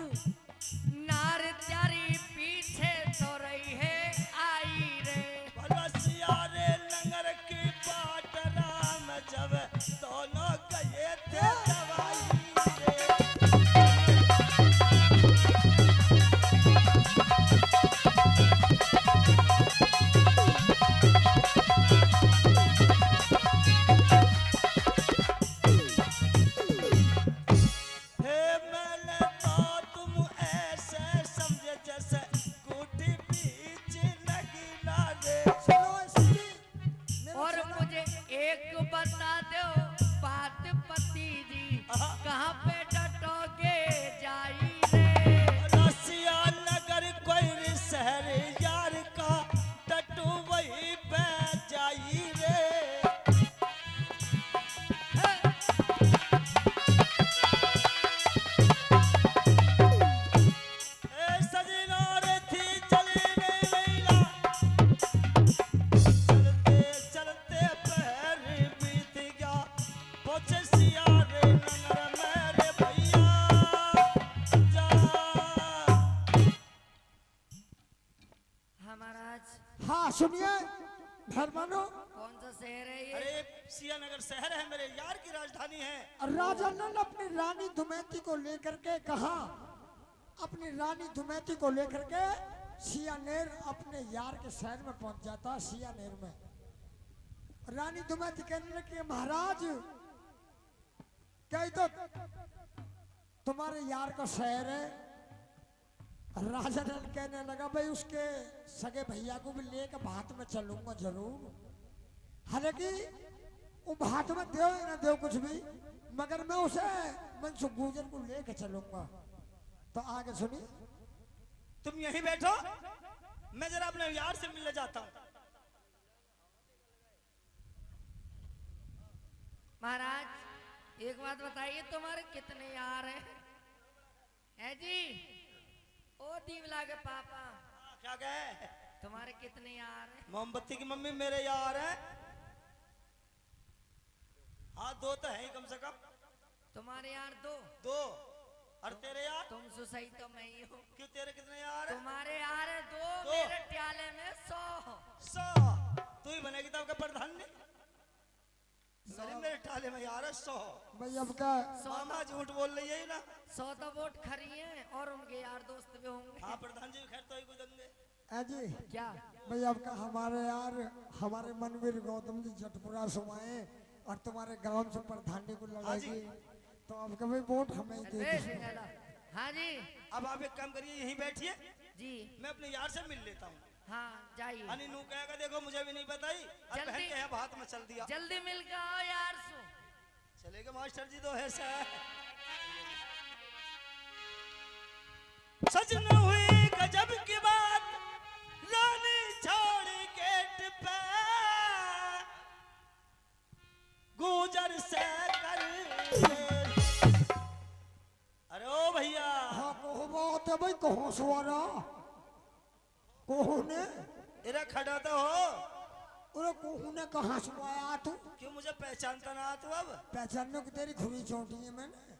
नार त्यारी पीछे तो रही है आई रे। भलसिया रे लंगर की बाट राम जब दोनों गए थे दवाई रे। हाँ सुनिए मेहरबानो, कौन सा शहर है ये? अरे सियानगर शहर है, मेरे यार की राजधानी है। राजा नल अपनी रानी धुमैती को लेकर के कहा, अपनी रानी धुमैती को लेकर के सियानेर अपने यार के शहर में पहुंच जाता। सियानेर में रानी धुमैती कहने लगी महाराज क्या तो तुम्हारे यार का शहर है। राजा नल कहने लगा भाई उसके सगे भैया को भी लेकर भात में चलूंगा जरूर, हालांकि वो भात में दो ना दो कुछ भी, मगर मैं उसे मनसुख गुर्जर को लेकर चलूंगा। तो आगे सुनिए। तुम यहीं बैठो, मैं जरा अपने यार से मिलने जाता हूँ। महाराज एक बात बताइए, तुम्हारे कितने यार हैं? है जी? ओ दीवला के पापा, क्या कहे? तुम्हारे कितने यार हैं? मोमबत्ती की मम्मी मेरे यार है। हाँ 2 तो है ही कम से कम। तुम्हारे यार 2? 2। और तेरे यार? तुम सुसई तो मैं ही हूँ। क्यों तेरे कितने यार है? तुम्हारे यार है 2, दो। मेरे ट्याले में 100। 100। तू ही बनेगी तब का प्रधान ने। अरे मेरे टाले में यार है 100। भाई अब क्या मामा झूठ बोल रही है ना। 100 तो वोट खरी हैं और उनके यार दोस्त भी होंगे। हाँ प्रधान जी खैर तो ही गुजरेंगे। है जी? क्या? भाई अब का हमारे यार हमारे मनवीर गौतम जी जटपुरा सुमाए और तुम्हारे गांव से प्रधानी को लड़ाएगी, तो अब कभी वोट हमें ही दे अरे दो। सिंगला। हाँ जी अब आप एक काम करिए, यहीं बैठिए, जी। मैं अपने यार से मिल लेता हूँ। हाँ जाइए, अनि नू कहेगा देखो मुझे भी नहीं बताई, और जल्दी। बहन के यहाँ हाथ में चल दिया। जल्दी मिल के आओ यार सु। चलेगा मास्टर जी तो है सर। सच न हुई गजब की बात, रानी छोड़ गेट पे गुजर से कर। अरे ओ भैया, हाँ कहो बात है भाई, कहो सुवारा कोहू ने, इरा खड़ा तो हो। अरे कोहू ने कहाँ सुवाया तू? क्यों मुझे पहचानता ना तू? अब पहचानने को तेरी खुरी चोटी है मैंने,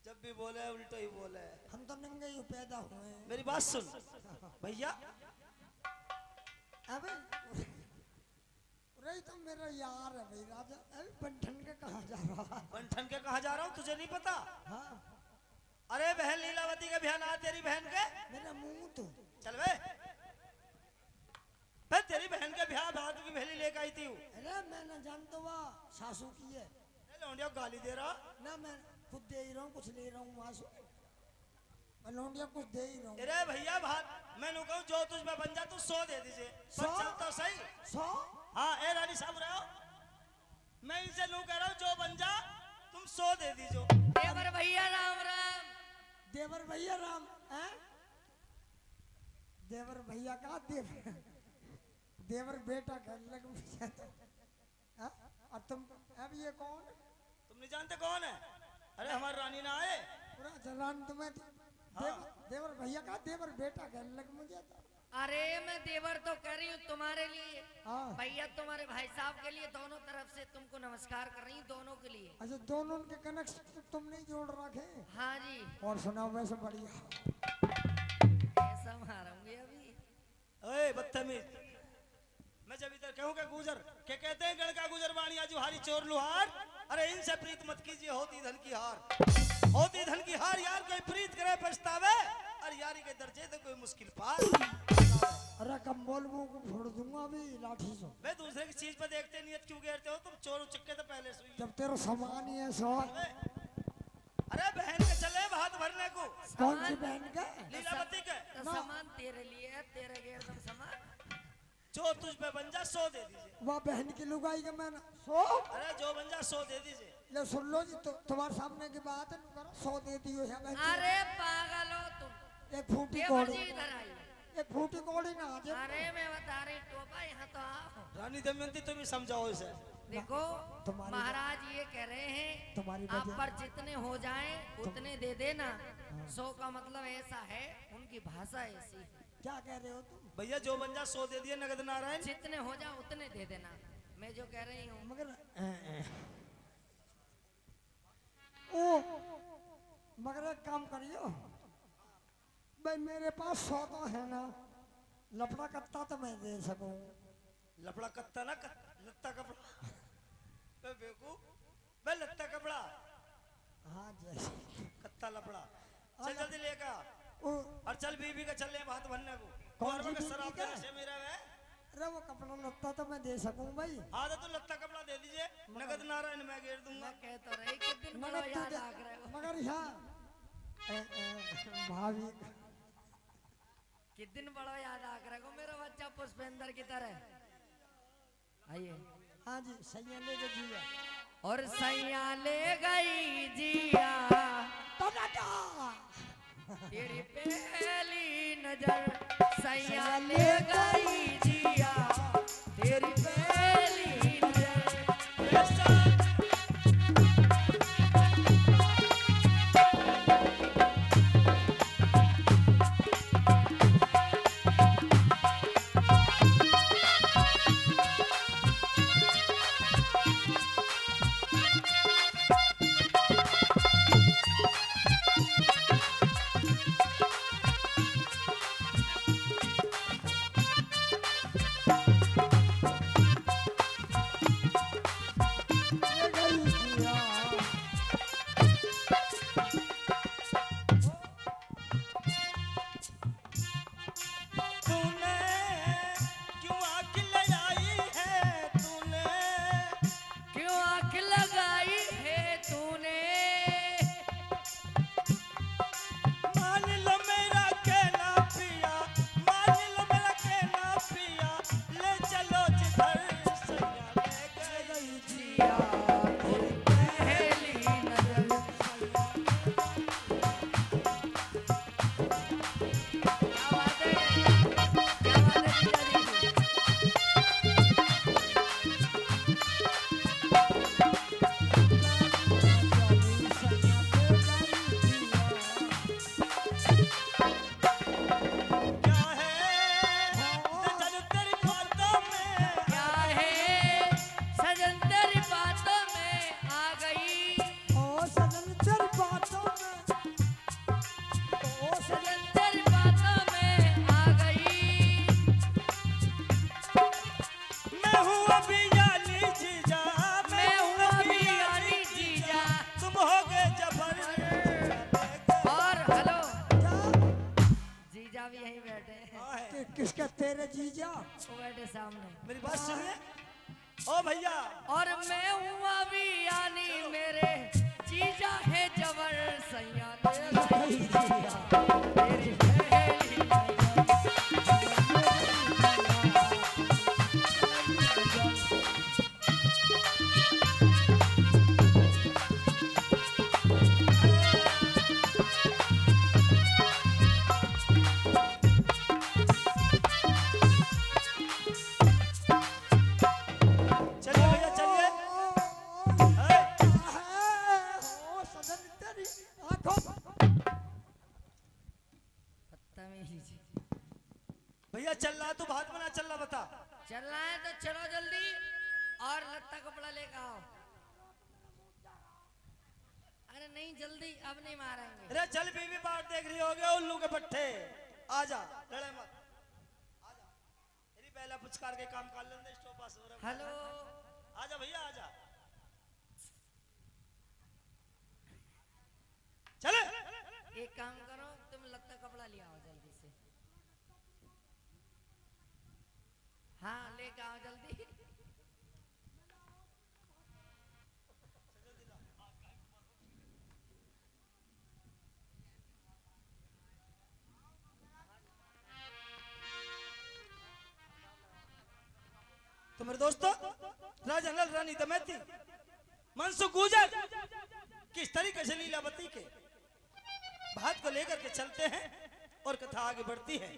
जब भी बोले उल्टा ही बोले। हम तो नंगे ही पैदा हुए हैं। मेरी बात सुन भैया, अबे रही तो मेरा यार है भाई राजा। अरे बंठन के कहाँ जा रहा है? बंठन के कहा जा रहा हूँ तुझे नहीं पता? हाँ अरे बहन लीलावती का बयान आ तेरी बहन के। मेरा मुंह तो चल बे, मैं तेरी बहन के ब्याह बात की भेली लेकर आई थी। अरे मैं न जानता हुआ सासू की है लौंडिया गाली दे रहा। ना, मैं खुद दे ही रहा हूँ, कुछ ले रहा हूँ मासू, मैं लौंडिया कुछ दे ही रहा हूँ। अरे भैया बात मैं नु कहूँ जो तुझ में बन जा तू 100 दे दीजिए। 100? चल तो सही। 100? हाँ ए रानी साहब रहो, मैं इनसे नू कह रहा हूँ जो बन जा तुम 100 दे दीजिए। देवर भैया राम राम। देवर भैया राम है? देवर भैया का देवर बेटा कर लग मुझे तो। हाँ? और तुम अब ये कौन? तुम नहीं जानते कौन है? अरे हमारी रानी ना आए। पूरा जलान तुम्हें देवर भैया का देवर बेटा कर लग मुझे तो। अरे मैं देवर तो कर रही हूँ तुम्हारे लिए, हाँ भैया तुम्हारे भाई साहब के लिए, दोनों तरफ से तुमको नमस्कार कर रही हूँ, दोनों के लिए। अच्छा दोनों के कनेक्शन तुम नहीं जोड़ रखे? हाँ जी, और सुनाओ वैसे बढ़िया। ऐसा मारूंगी अभी। ओए बदतमीज, मैं जब इधर कहूँ क्या गुजर क्या कहते हैं गण का गुजर बाणिया जुहारी चोर लुहार। अरे इनसे प्रीत मत कीजिए, होती धन की हार, होती धन की हार। यार कोई प्रीत करे पछतावे, और यारी के दर्जे तो कोई मुश्किल पार। अरे कम बोल मुंह को फोड़ दूंगा अभी लाठी से। मैं दूसरे की चीज पर देखते नियत क्यों गिरते हो तुम? चोर उचक्के तो पहले सुई। जब तेरा सामान ही है सो। अरे बहन के चले भात भरने को। कौन सी बहन का? लीलावती के तो सामान तेरे लिए है, तेरे गैर तुम सामान। जो तुझ पे बन जा 100 दे दीजिए। वह बहन की लुगाई का मैंने 100? अरे जो बन जा 100 दे दीजिए। ले सुन लो जी, तो तुम्हारे सामने की बात है, करो 100 दे दियो है बहन की। अरे पागल हो तुम। एक फूटी देवर कौड़ी, जी इधर आइए। एक फूटी कौड़ी ना आज। अरे मैं बता रही टोपा, यहाँ तो आओ। रानी दमयंती तुम ही समझाओ इसे। देखो तुम्हारी महाराज ये कह रहे हैं तुम्हारी आप वजह- पर जितने हो जाएं उतने दे देना। 100 का मतलब ऐसा है, उनकी भाषा ऐसी है। क्या कह रहे हो तुम? भैया जो बन जा 100 दे दिए नगद नारायण। जितने हो जाए उतने दे देना, मैं जो कह रही हूँ। मगर ओ मगर एक काम करियो भाई, मेरे पास 100 तो है ना, लफड़ा कत्ता तो मैं दे सकूं। लफड़ा कत्ता ना लत्ता कपड़ा। बे बेवकूफ, बे लत्ता कपड़ा, हाँ जैसे कत्ता लफड़ा। चल जल्दी लेकर आ। ओ, और चल बीबी का चल ले भात बनने को। कौन और सी मैं बीबी शराब का? देने से मेरा है। अरे वो कपड़ा लत्ता तो मैं दे सकूं भाई। हाँ तो लत्ता कपड़ा दे दीजिए, नगद नारायण मैं घेर दूंगा। मैं कह तो रही कि दिन बड़ो मगर तू याद दे- आ रहे हो मगर यहाँ भाभी कि दिन बड़ो याद आ रहे हो मेरा बच्चा पुष्पेंद्र की तरह। आइए। हाँ जी सही ले जो जिया और सैया ले गई जिया तेरी पहली नजर, सैया ले गई जिया तेरी पहली नजर। ले गई जिया। तूने क्यों आँख लगाई है तूने, क्यों आंख लगाई है तूने, मान लो मेरा कहना पिया, मान लो मेरा कहना पिया, ले चलो जिधर सैया ले गई जिया तेरी पहली नजर। क्या बात है, क्या बात है जीजा जी। क्या है सजन तेरी बातों में, क्या है सजन तेरी बातों में आ गई, ओ सजन तेरी बातों में, ओ सजन तेरी बातों में आ गई। मैं हूँ अभी यानी जीजा, मैं हूँ अभी यानी जीजा। तुम हो गए जबर। और हेलो क्या जीजा भी यहीं बैठे हैं, किसका तेरे जीजा? वो बैठे सामने। मेरी बात सुनिए ओ भैया, और मैं हूँ अभी यानी मेरे जीजा है जबर, सैया ले गई जिया तेरी पहली नजर। चलिए भैया चलिए। है? ओ सजन तेरी आंखों बदतमीज। भैया चल रहा तू भात बना, चल रहा बता। चलना है तो चलो जल्दी और लत्ता कपड़ा लेकर आओ। अरे नहीं जल्दी, अब नहीं मारेंगे। अरे चल बीवी बात देख रही होगे उल्लू के पट्टे। आजा लड़े मत, आजा तेरी पहला पुचकार के काम कर लेंगे स्टॉप पास हो रहा। हेलो आजा भैया आजा, चले। एक काम करो, तुम लत्ता कपड़ा ले आओ जल्दी से। हाँ लेकर आओ जल्दी। तो मेरे दोस्तों, राजा नल रानी दमयंती मनसुख गुजर किस तरीके से लीलावती के भात को लेकर के चलते हैं और कथा आगे बढ़ती है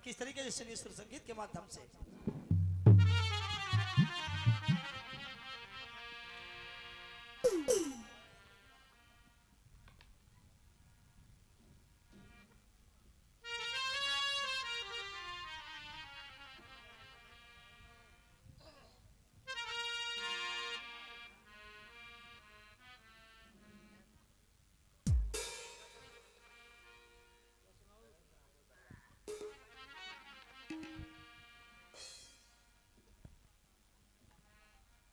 किस तरीके से सुनिए सुर संगीत के माध्यम से।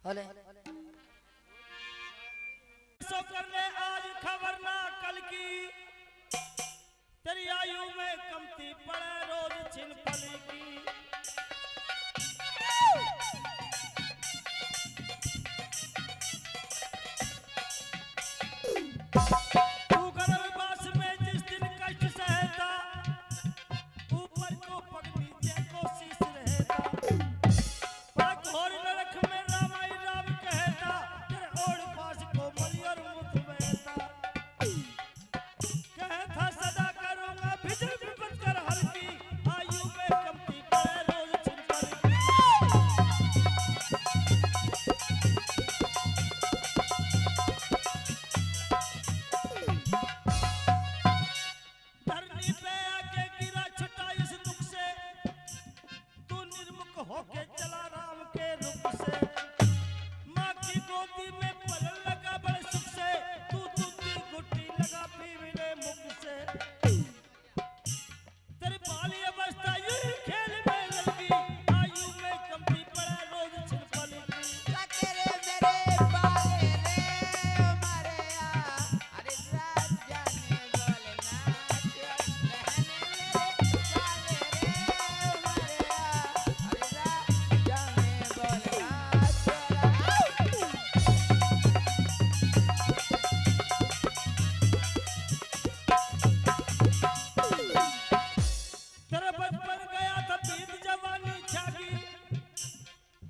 हले सो कर ले आज खबर ना कल की, तेरी आयु में कमती पड़े रोज छिन पली की। तू गर्भवास में जिस दिन कष्ट सहता, ऊपर को पग नीचे को शीश रहता। पग घोर नरक में रामाई राम कहता, तेरे ओढ़ पास को मली और मुत बहता। कहता सदा करूंगा भिजल विपत कर हल्की, आयु में कमती पड़े रोज छिन पली की। धरनी पे आके गिरा छुटा इस दुख से, तू निर्मुख होके चला राम के रुख से। माँ की गोदी में पलक लगा बड़े सुख से, तू दूधी गुट्टी लगा पीवने मुख से। तेरी बाली अवस्था यूं ही खेल में लगी, आयु में कमती पड़े रोज छिन पली की। तेरे मेरे बाले रे मारे अरे राजा ने बोलना रहने मेरे बाले रे मारे अरे राजा ने बोलना तेरा बचपन गया था बीत जवानी छागी,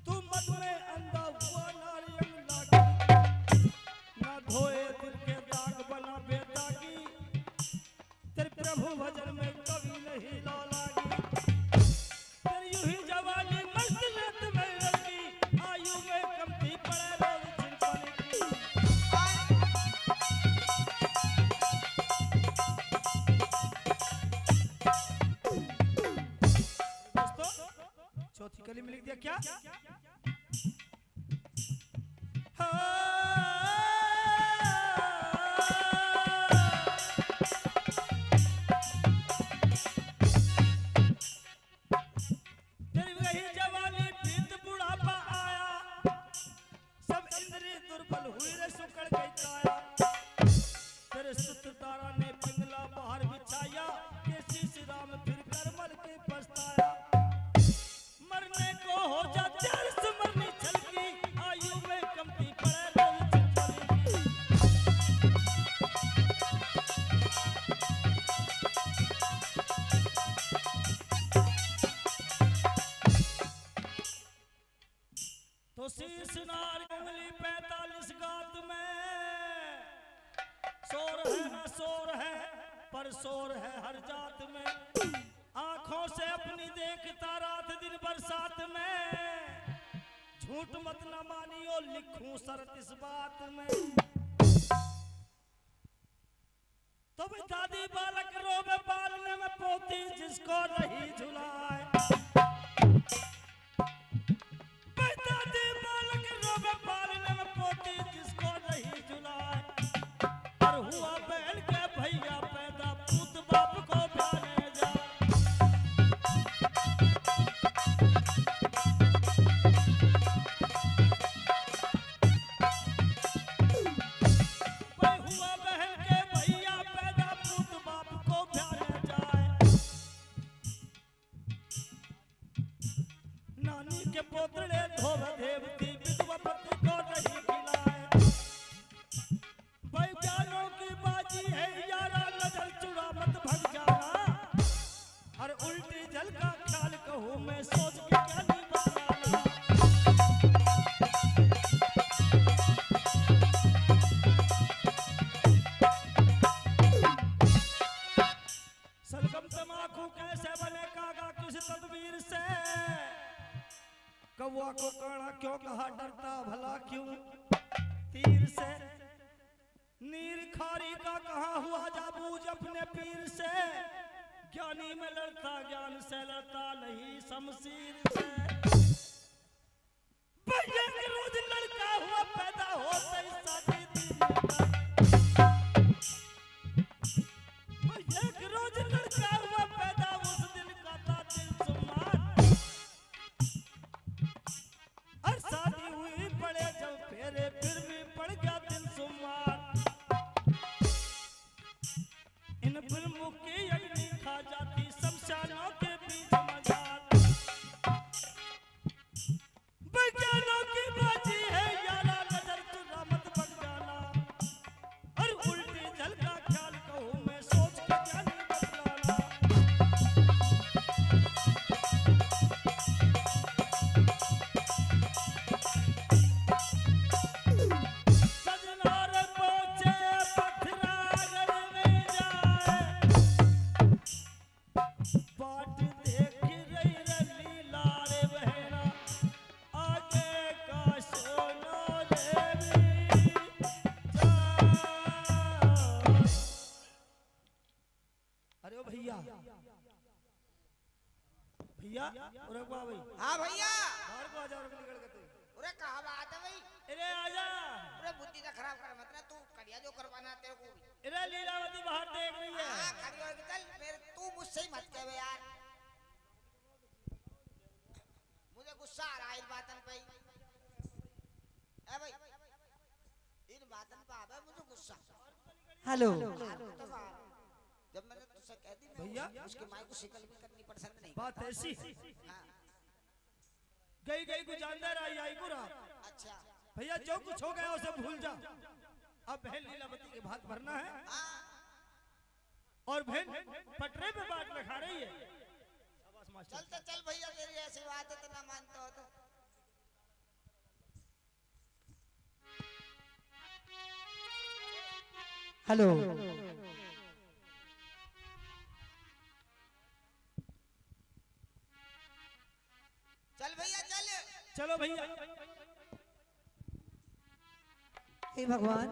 तू मत में अंधा हुआ नारियल लागी। ना धोए दिल के दाग बना बेदागी, तेरे प्रभु भजन में कभी नहीं लागी। तेरी यूं ही जवानी मस्त लत में लगी, आयु में कमती पड़े रोज छिन पली की। दोस्तों चौथी कली में लिख दिया क्या? तेरी वही जवानी बीत बुढ़ापा आया, सब इंद्रिय दुर्बल हुई रे सुकड़ गई काया। तेरे सुत तारा ने पिंगला बाहर बिछाया, केसी श्री राम फिर कर मर के पछताया। मरने को हो जा त्यार सुमरनी छलकी, आयु में कमती पड़े रोज छिन पली की। तो शीश नार उंगली 45 गात में, शोर है ना शोर है पर शोर है हर जात में। आंखों से अपनी देखता रात दिन बरसात में, झूठ मत न मानियो लिखूं शर्त इस बात में। तो भी दादी बालक रोवे पालने में पोती, जिसको नहीं झुलाए। दादी बालक रोवे पालने में पोती, जिसको नहीं झुलाए। और हुआ बहन के भैया पैदा, पूत बाप को प्यारे जा। भाई हुआ बहन के भैया पैदा, पूत बाप को प्यारे जाए। नानी के पोतड़े धोवे देवती, विधवा पति को नहीं खिलाए। भाई जानों की बाजी है यारा, नजर चुरा मत भग जाना। और उल्टी जल का ख्याल कहूँ मैं, सोच के क्या नहीं बताना। सलगम तमाकू कैसे बने कागा किस तदबीर से, कौवा को काड़ा क्यों कहा डरता भला क्यों तीर से। नीर खारी का कहा हुआ जाबूझ अपने पीर से, ज्ञानी में लड़ता ज्ञान से लड़ता नहीं शमशीर से। भैया के रोज लड़का हुआ पैदा होता ही शादी दिन पर। भैया के रोज लड़का हुआ पैदा, उस दिन का था दिल सुमान। और शादी हुई बड़े भैया अरे वाह भाई हाँ भैया बाहर को आ जाओ निकल के तू अरे कहाँ बात है भाई अरे आजा अरे बुद्धि का खराब कर मत ना तू करिया जो करवाना है तेरे को भी अरे लीलावती बाहर देख रही है हाँ खड़ी हो चल मेरे तू मुझसे ही मत कहे यार मुझे गुस्सा आ रहा है इन बातन पे ए भाई इन बातन पे आवे मुझे गुस्सा हेलो तो जब मैंने तुझसे कह दी भैया उसकी माई को शिकल भी करनी पसंद नहीं बात ऐसी हाँ गई गई को जानदार आई आई को रात अच्छा भैया जो कुछ हो गया उसे भूल जा अब बहन लीलावती के भाग भरना है हाँ और बहन पटरे पे बात रखा रही है शाबाश मास्टर चल तो चल भैया तेरी ऐसी बात है तो ना मानते हो तो हेलो चल भैया चल चलो भैया हे भगवान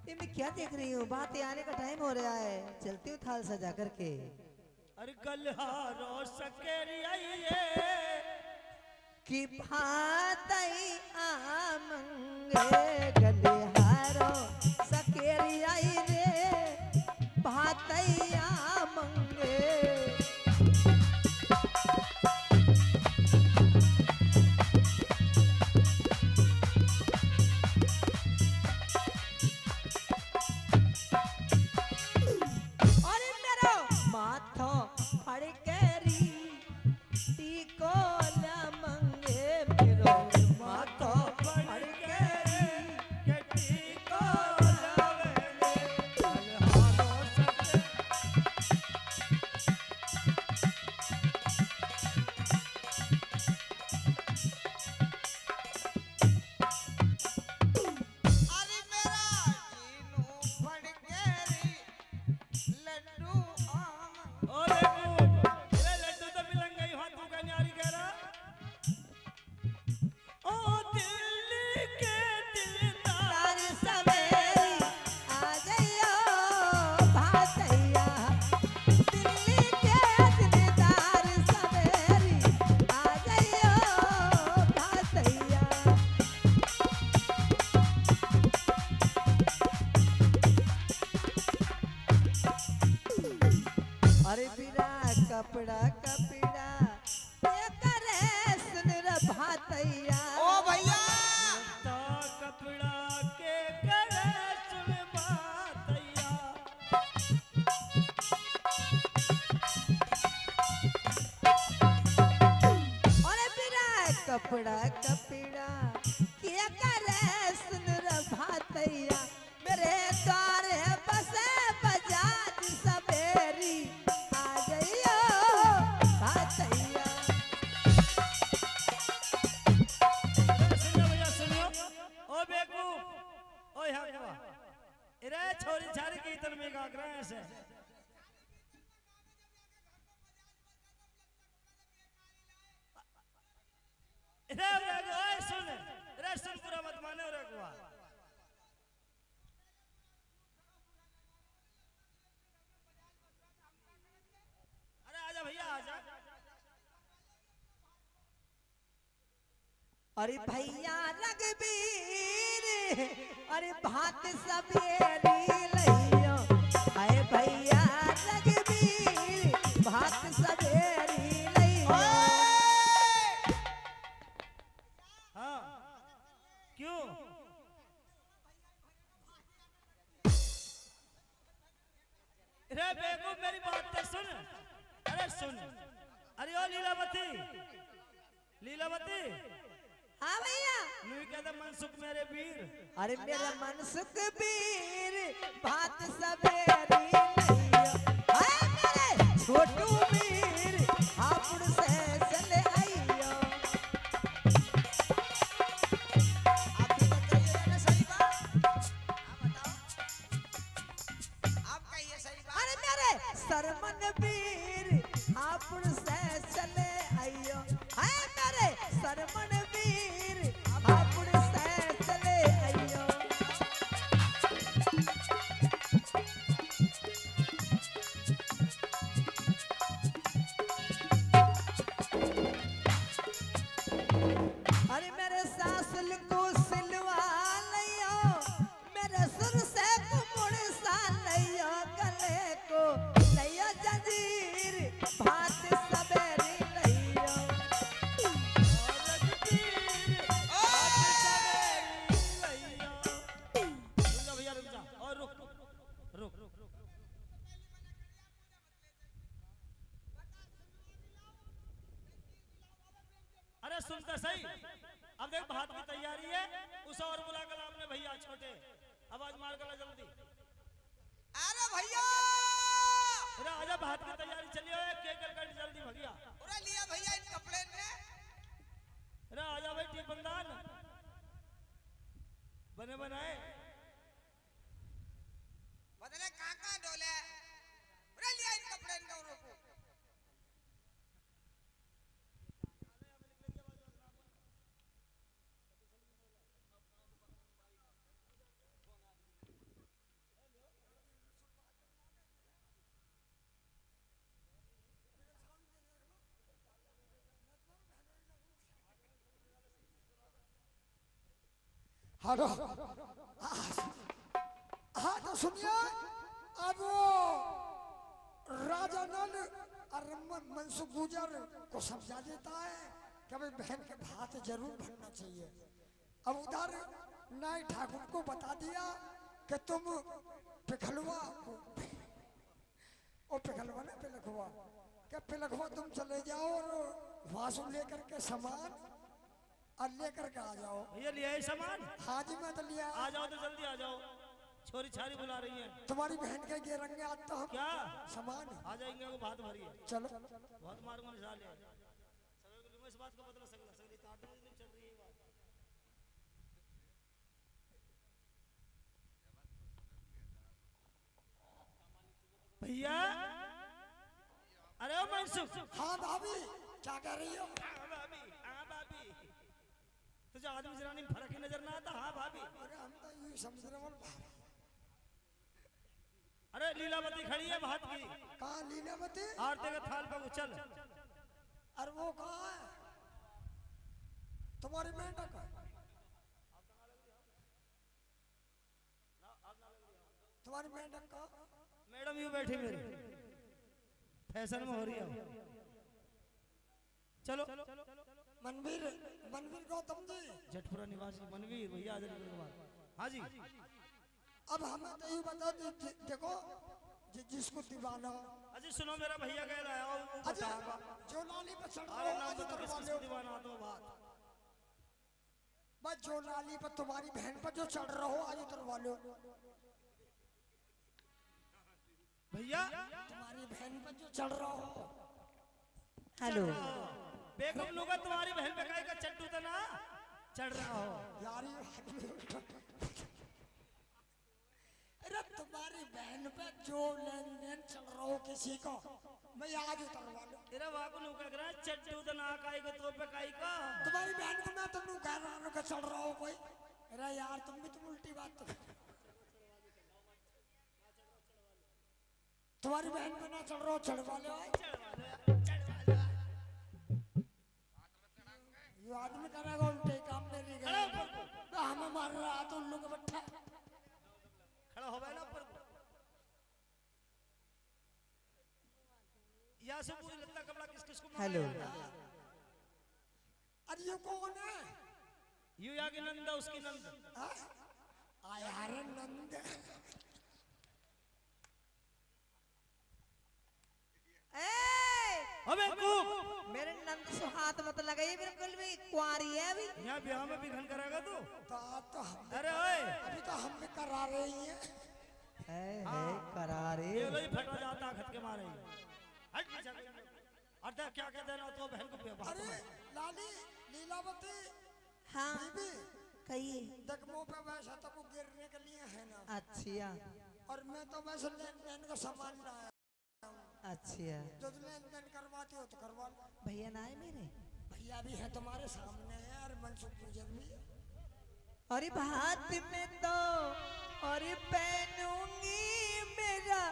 ये मैं क्या देख रही हूँ बात आने का टाइम हो रहा है चलती हूँ थाल सजा करके अरे गलहारो सकेरी आई है कि भातई आमंगे गलिहारो सकेरी आई रे भातई आमंगे अरे मेरो माथो फड़केरी टीको लमंगे मेरो माथो फड़केरी के टीको लावेंगे गलहारो सके अरे मेरा जीनू फड़केरी लड्डू आम ओ देखो ये लड्डू तो मिलन गई हाथ का न्यारी कह रहा ओ दिल्ली के दिलदार तार सवेरी आ जाइयो भातैया दिल्ली के दिलदार सवेरी आ जाइयो भातैया अरे बिना कपड़ा कपड़ा ये करे सुन रे भातैया ओ भैया ता कपड़ा के करे सुन बातैया अरे बिना कपड़ा कपड़ा ये करे सुन रे भातैया मेरे द्वार बसे बजाज सवेरी आ जाइयो भातैया सुनियो भैया सुनियो ओ बेकू ओ यहाँ के बा इरे छोरी छारी की तन में गाग रहे हैं ऐसे इरे बेकू ओए सुन इरे सुन पूरा मत माने रे गुआ अरे आजा भैया आजा अरे भैया रघबीर अरे भात सवेरी लइयो अरे भैया रघबीर भात सवेरी लइयो हाँ क्यों अरे बेगू मेरी बात तो सुन अरे सुन अरे ओ लीलावती लीलावती हाँ भैया नुई कहता मनसुख मेरे वीर अरे मेरा मन सुखबीर भात सवेरी लइयो अरे मेरे छोटू वीर हापुड़ से चले आइयो आप भी तो कहिए ना सही बात हाँ बताओ आप कहिए सही बात अरे मेरे सरमन वीर हापुड़ से चले आइयो अरे मेरे सरमन वीर हापुड़ से चले आइयो सुनता सही। अब देख भात की तैयारी है, उसे और बुला कर आपने भैया छोटे आवाज मार कर जल्दी। अरे भैया अरे आजा भात की तैयारी चलिए, केक कट जल्दी भैया। उड़ा लिया भैया इन कपड़े ने। अरे आजा भाई टी बंदान बने बनाए बदले कहाँ डोले। उड़ा लिया इन कपड़े ने औरों को। हेलो हाँ तो सुनिए, अब वो राजा नल और मनसुख गुजर को समझा देता है कि भाई बहन के भात जरूर भरना चाहिए। अब उधर नाई ठाकुर को बता दिया कि तुम पिघलवा ओ पिघलवा ना पिलखवा, क्या पिलखवा तुम चले जाओ और वासु लेकर के सामान और लेकर के आ जाओ। भैया लिया है सामान। हाँ जी मैं तो लिया। आ जाओ तो जल्दी आ जाओ, छोरी छारी बुला रही है। तुम्हारी बहन के ये रंगे आता हम क्या सामान आ जाएंगे, वो भात भरी है। चलो बहुत मार्ग में निशान है। सगले को इस बात का बदला सगला सगली तो 8 दिन चल रही है ये बात। भैया अरे ओ मनसुख। हाँ भाभी क्या कह रही हो? हाँ भाभी, हाँ भाभी, तुझे आदमी जनानी में फर्क ही नजर ना आता? हाँ भाभी। अरे हम तो यूं समझ रहे हो। अरे लीलावती खड़ी है भात की। कहाँ लीलावती? आरती के थाल पे उछल। अरे वो कहाँ है? तुम्हारी मेंढक है? तुम्हारी मेंढक कहाँ? मैडम यूं बैठी मेरी फैशन में हो रही है। चलो मनवीर मनवीर गौतम जी, जटपुरा निवासी मनवीर भैया आ जाने के बाद। हाँ जी अब हमें तो ये बता देखो जिसको दीवाना अजी सुनो, मेरा भैया कह रहा है वो अच्छा बताएगा। जो नाली पर चढ़ अरे रहा हो नाम आज बता, करवा किस लो। दीवाना तो बात। बस जो नाली पर तुम्हारी बहन पर जो चढ़ रहा हो आज उतरवा लो। भैया तुम्हारी बहन पर जो चढ़ रहा हो। हेलो बेगम लोग तुम्हारी बहन पे का चट्टू तो ना चढ़ रहा हो। यार ये अरे तुम्हारी बहन पे जो लेन देन चल रहा हो किसी को मैं आज उतरवा लूं। तेरा वाकु नु कह रहा चट्टू तो ना काई को तो पे काई का। तुम्हारी बहन को मैं तुम कह रहा हूं कि चढ़ रहा हो कोई। अरे यार तुम भी तुम उल्टी बात तो तुम्हारी बहन पे ना चढ़ रहा हो चढ़वा लो। ये आदमी करेगा उल्टे काम मेरी गए हमें मार रहा तो उल्लू का बट्टा खड़ा हो गया ना पर या से पूरी लगता कपड़ा किस किस को हेलो अरे ये कौन है? यू या की नंदा उसकी नंद। आया रे नंद। अबे कूक मेरे नंद से हाथ मत लगाइए, बिल्कुल भी कुंवारी है अभी। यहाँ ब्याह में भी घन करेगा तू। तो हम अरे ओए अभी तो हम भी करा रहे हैं। है करारे। ये लो ही फटा जाता खत के मारे। हट पीछे। अरे क्या कहते हैं ना तो बहन को बात अरे में। लाली लीलावती हाँ बीबी कहिए। देख मुंह पे वैसा तो वो गिरने के लिए है ना। अच्छा और मैं तो वैसे लेन देन का सामान लाया। अच्छा जो लेन देन करवाते हो तो करवा लो। भैया ना आए मेरे? भैया भी है तुम्हारे सामने है और मनसुख गुजर भी है। अरे भात में तो और पहनूंगी मेरा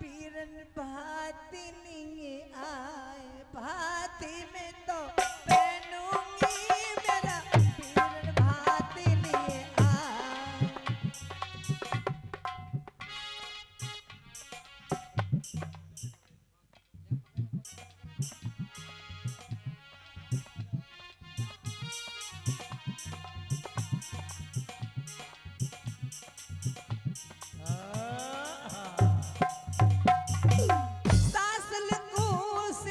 बीरन भात लिए आए। भात में तो पहनूंगी मेरा बीरन भात लिए आए। सासल को से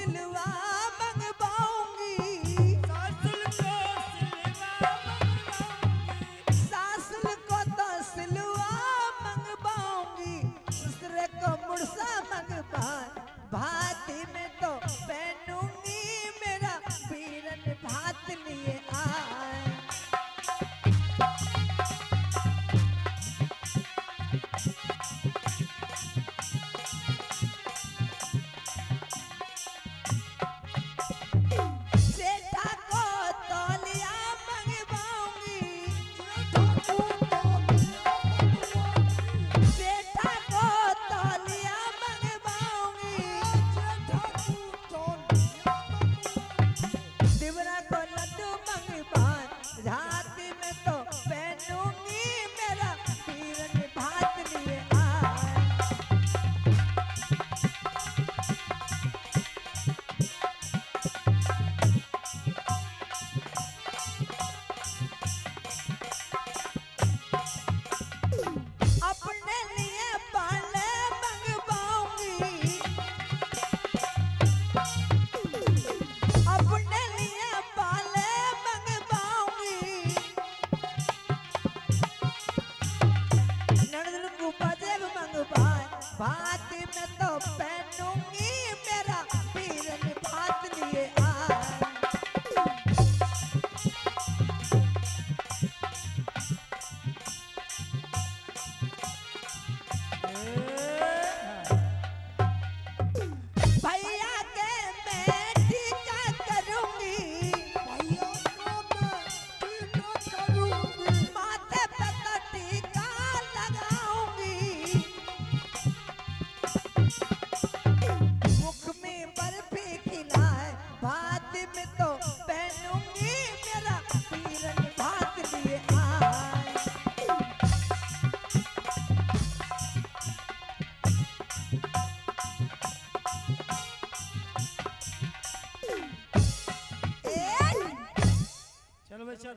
चल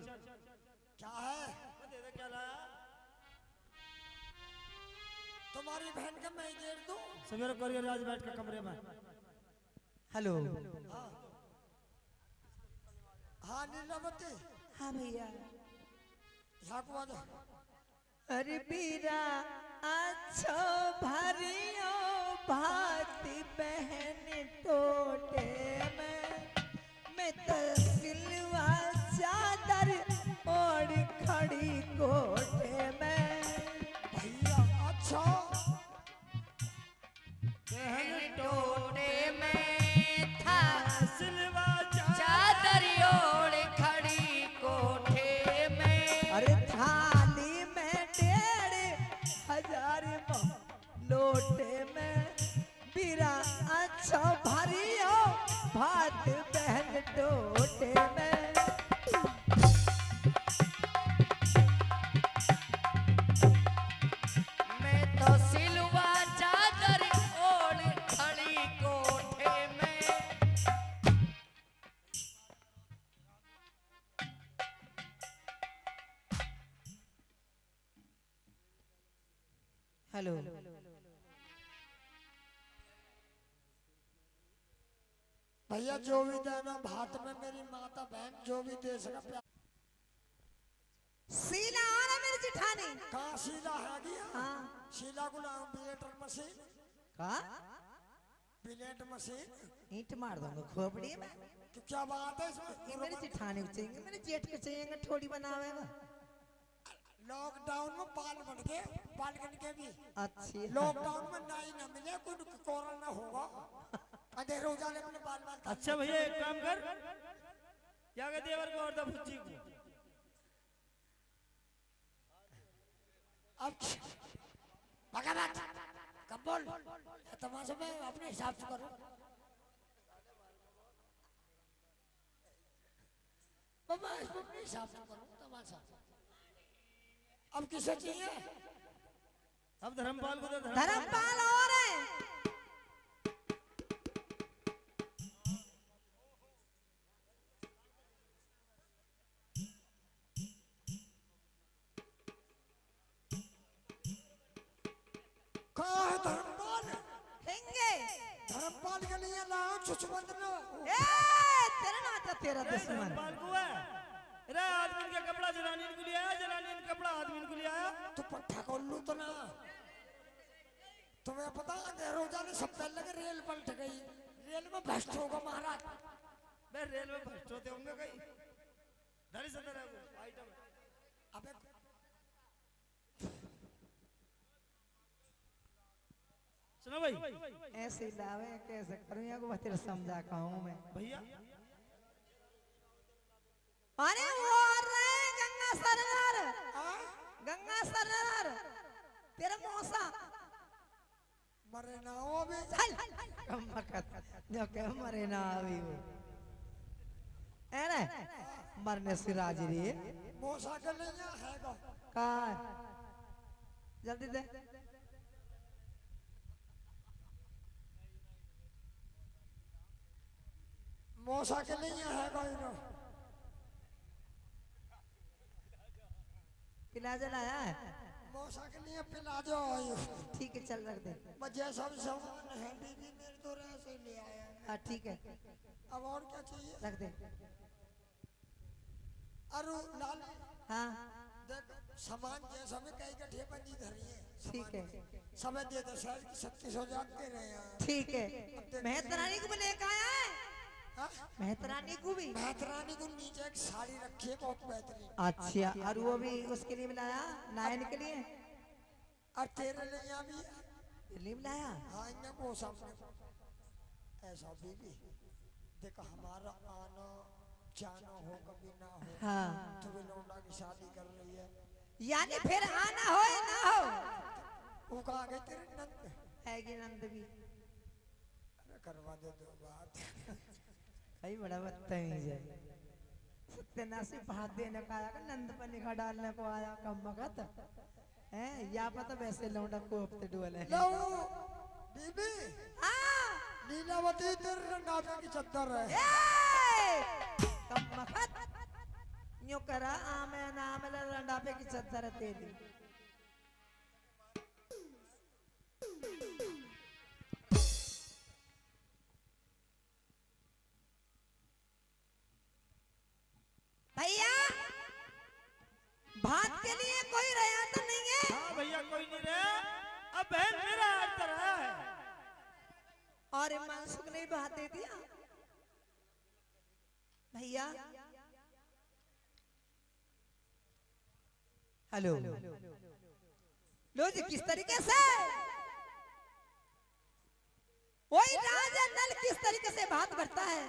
क्या है दे दे क्या लाया तुम्हारी बहन का मैं गेर दूं? सवेरे करियर आज बैठ के कमरे में हेलो। हाँ लीलावती, हाँ भैया। यहाँ को आ जा। अरे बीरा अच्छो भरियो भाती बहन टोटे मैं तो सिलवा चादर और खड़ी कोटे में। भैया अच्छा टोटे में था सिलवा चादर ओढ़ खड़ी कोठे में। अरे थाली में 1,500 लोटे में बीरा अच्छा भरियो भात बहन टोटे में। मैं तो सिलवा चादर ओढ़ खड़ी कोठे में। हेलो। भैया जो भी देना भात में मेरी माता बहन जो भी दे सका प्यार। सीला आ रहा मेरी जिठानी। कहाँ शीला है गया? हाँ। शीला को लाऊं बिलेटर मशीन, का बिलेट मशीन। ईंट मार दूंगा खोपड़ी में। तो क्या बात है ये इसमें? मेरी जिठानी को चाहिए, मेरे जेठ को चाहिए, ठोड़ी बनावेगा। लॉकडाउन में बाल बढ़ गए, बालकन के भी। अच्छी लॉकडाउन में नाई ना मिले, कोई कोरोना होगा, अंधेरे उजाले अपने बाल बाल काट। अच्छा भैया एक काम कर क्या कहते देवर को और दा भुज्जी को अब भगा बात कब बोल तमाशा में अपने हिसाब से करो। बाबा इसमें अपने हिसाब से करो तमाशा। अब किसे चाहिए? अब धर्मपाल को दे धर्मपाल और है। कहाँ है धर्मपाल? हेंगे। धर्मपाल के लिए लाओ चुचबंद लो। ए तेरा नाचा तेरा दुश्मन। धर्मपाल को है अरे आदमी का कपड़ा जनानी को लिया आया, जनानी का कपड़ा आदमी को लिया आया। तो पट्टा को लू तो ना। तुम्हें पता अंधेरे उजाले सब पहले लगे, रेल पलट गई, रेल में भ्रष्ट होगा महाराज। मैं रेल में भ्रष्ट होते होंगे कहीं धरी से तेरा आइटम अबे सुनो भाई ऐसे लावे कैसे करूं या को तेरा समझा कहूं मैं भैया अरे वो रे गंगा सरदार, गंगा सरदार तेरा मौसा मरे ना हो भी। चल कम मकत जो के मरे ना अभी वो है ना मरने से राजी रे मोसा के लिए है गो। का जल्दी दे मोसा के लिए है गो इनो। पिला जलाया है मोसा के लिए पिला दो। ठीक है चल रख दे बच्चे सब सामान है, बीबी मेरे तो रह से ले आया। हाँ ठीक है अब और क्या चाहिए? रख दे अरु लाल हाँ देख सामान जैसा में कई गठे बंजी धरी है। ठीक है समय दे दे सर 3600 जानते रहे हैं। ठीक है मेहतरानी को भी लेकर आया है मेहतरानी को भी मेहतरानी को नीचे एक साड़ी रखी है बहुत बेहतरीन। अच्छा और वो भी उसके लिए मिलाया नायन के लिए और तेरे लिए यहाँ भी है। दिल्ली मिलाया हाँ इन्हें वो सामने ऐसा बीबी देख हमारा आना जाना हो कभी ना हो। हाँ तू भी लौंडा की शादी कर रही है, यानी फिर आना हो या ना हो वो कहा गई तेरे नंद हैगी नंद भी अरे करवा दे दो बात। भाई बड़ा बदतमीज है सत्यानाशी भात देने का आया नंद पर निगाह डालने को आया कम वक्त है या पता वैसे लौंडा को हफ्ते डुअल है लो बीबी हाँ लीलावती तेरे नाभे की चद्दर है। ए! कम वक्त यूं करा आमे नाम लंडापे की चद्दर तेरी। भैया भात के लिए कोई रहा तो नहीं है? हाँ भैया कोई नहीं रहा, अब बहन मेरा हाथ कर रहा है। और मनसुख ने भात दे दिया भैया। हेलो लो जी, किस तरीके से वही राजा नल किस तरीके से बात करता है?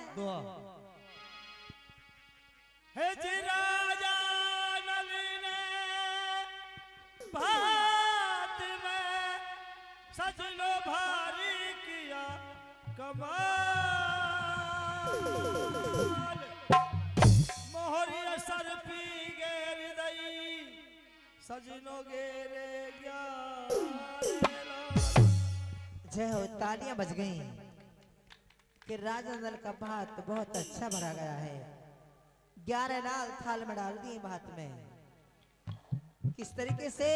हे जी राजा नल ने भात में सजनो भारी किया कमाल, मोहरिया सर पी गेर दई सजनो गेरे जय हो, तालियां बज गई कि राजा नल का भात बहुत अच्छा भरा गया है। 11 लाल थाल में डाल दिए भात में। किस तरीके से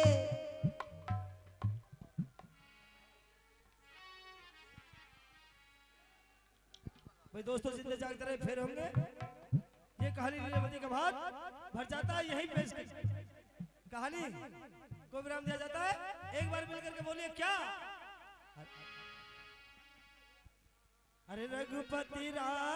भाई दोस्तों, जिंदे जागते रहे फिर होंगे। ये कहानी लीलावती का भात भर जाता है, यही पेश कहानी को विराम दिया जाता है। एक बार मिलकर के बोलिए क्या? अरे रघुपति राम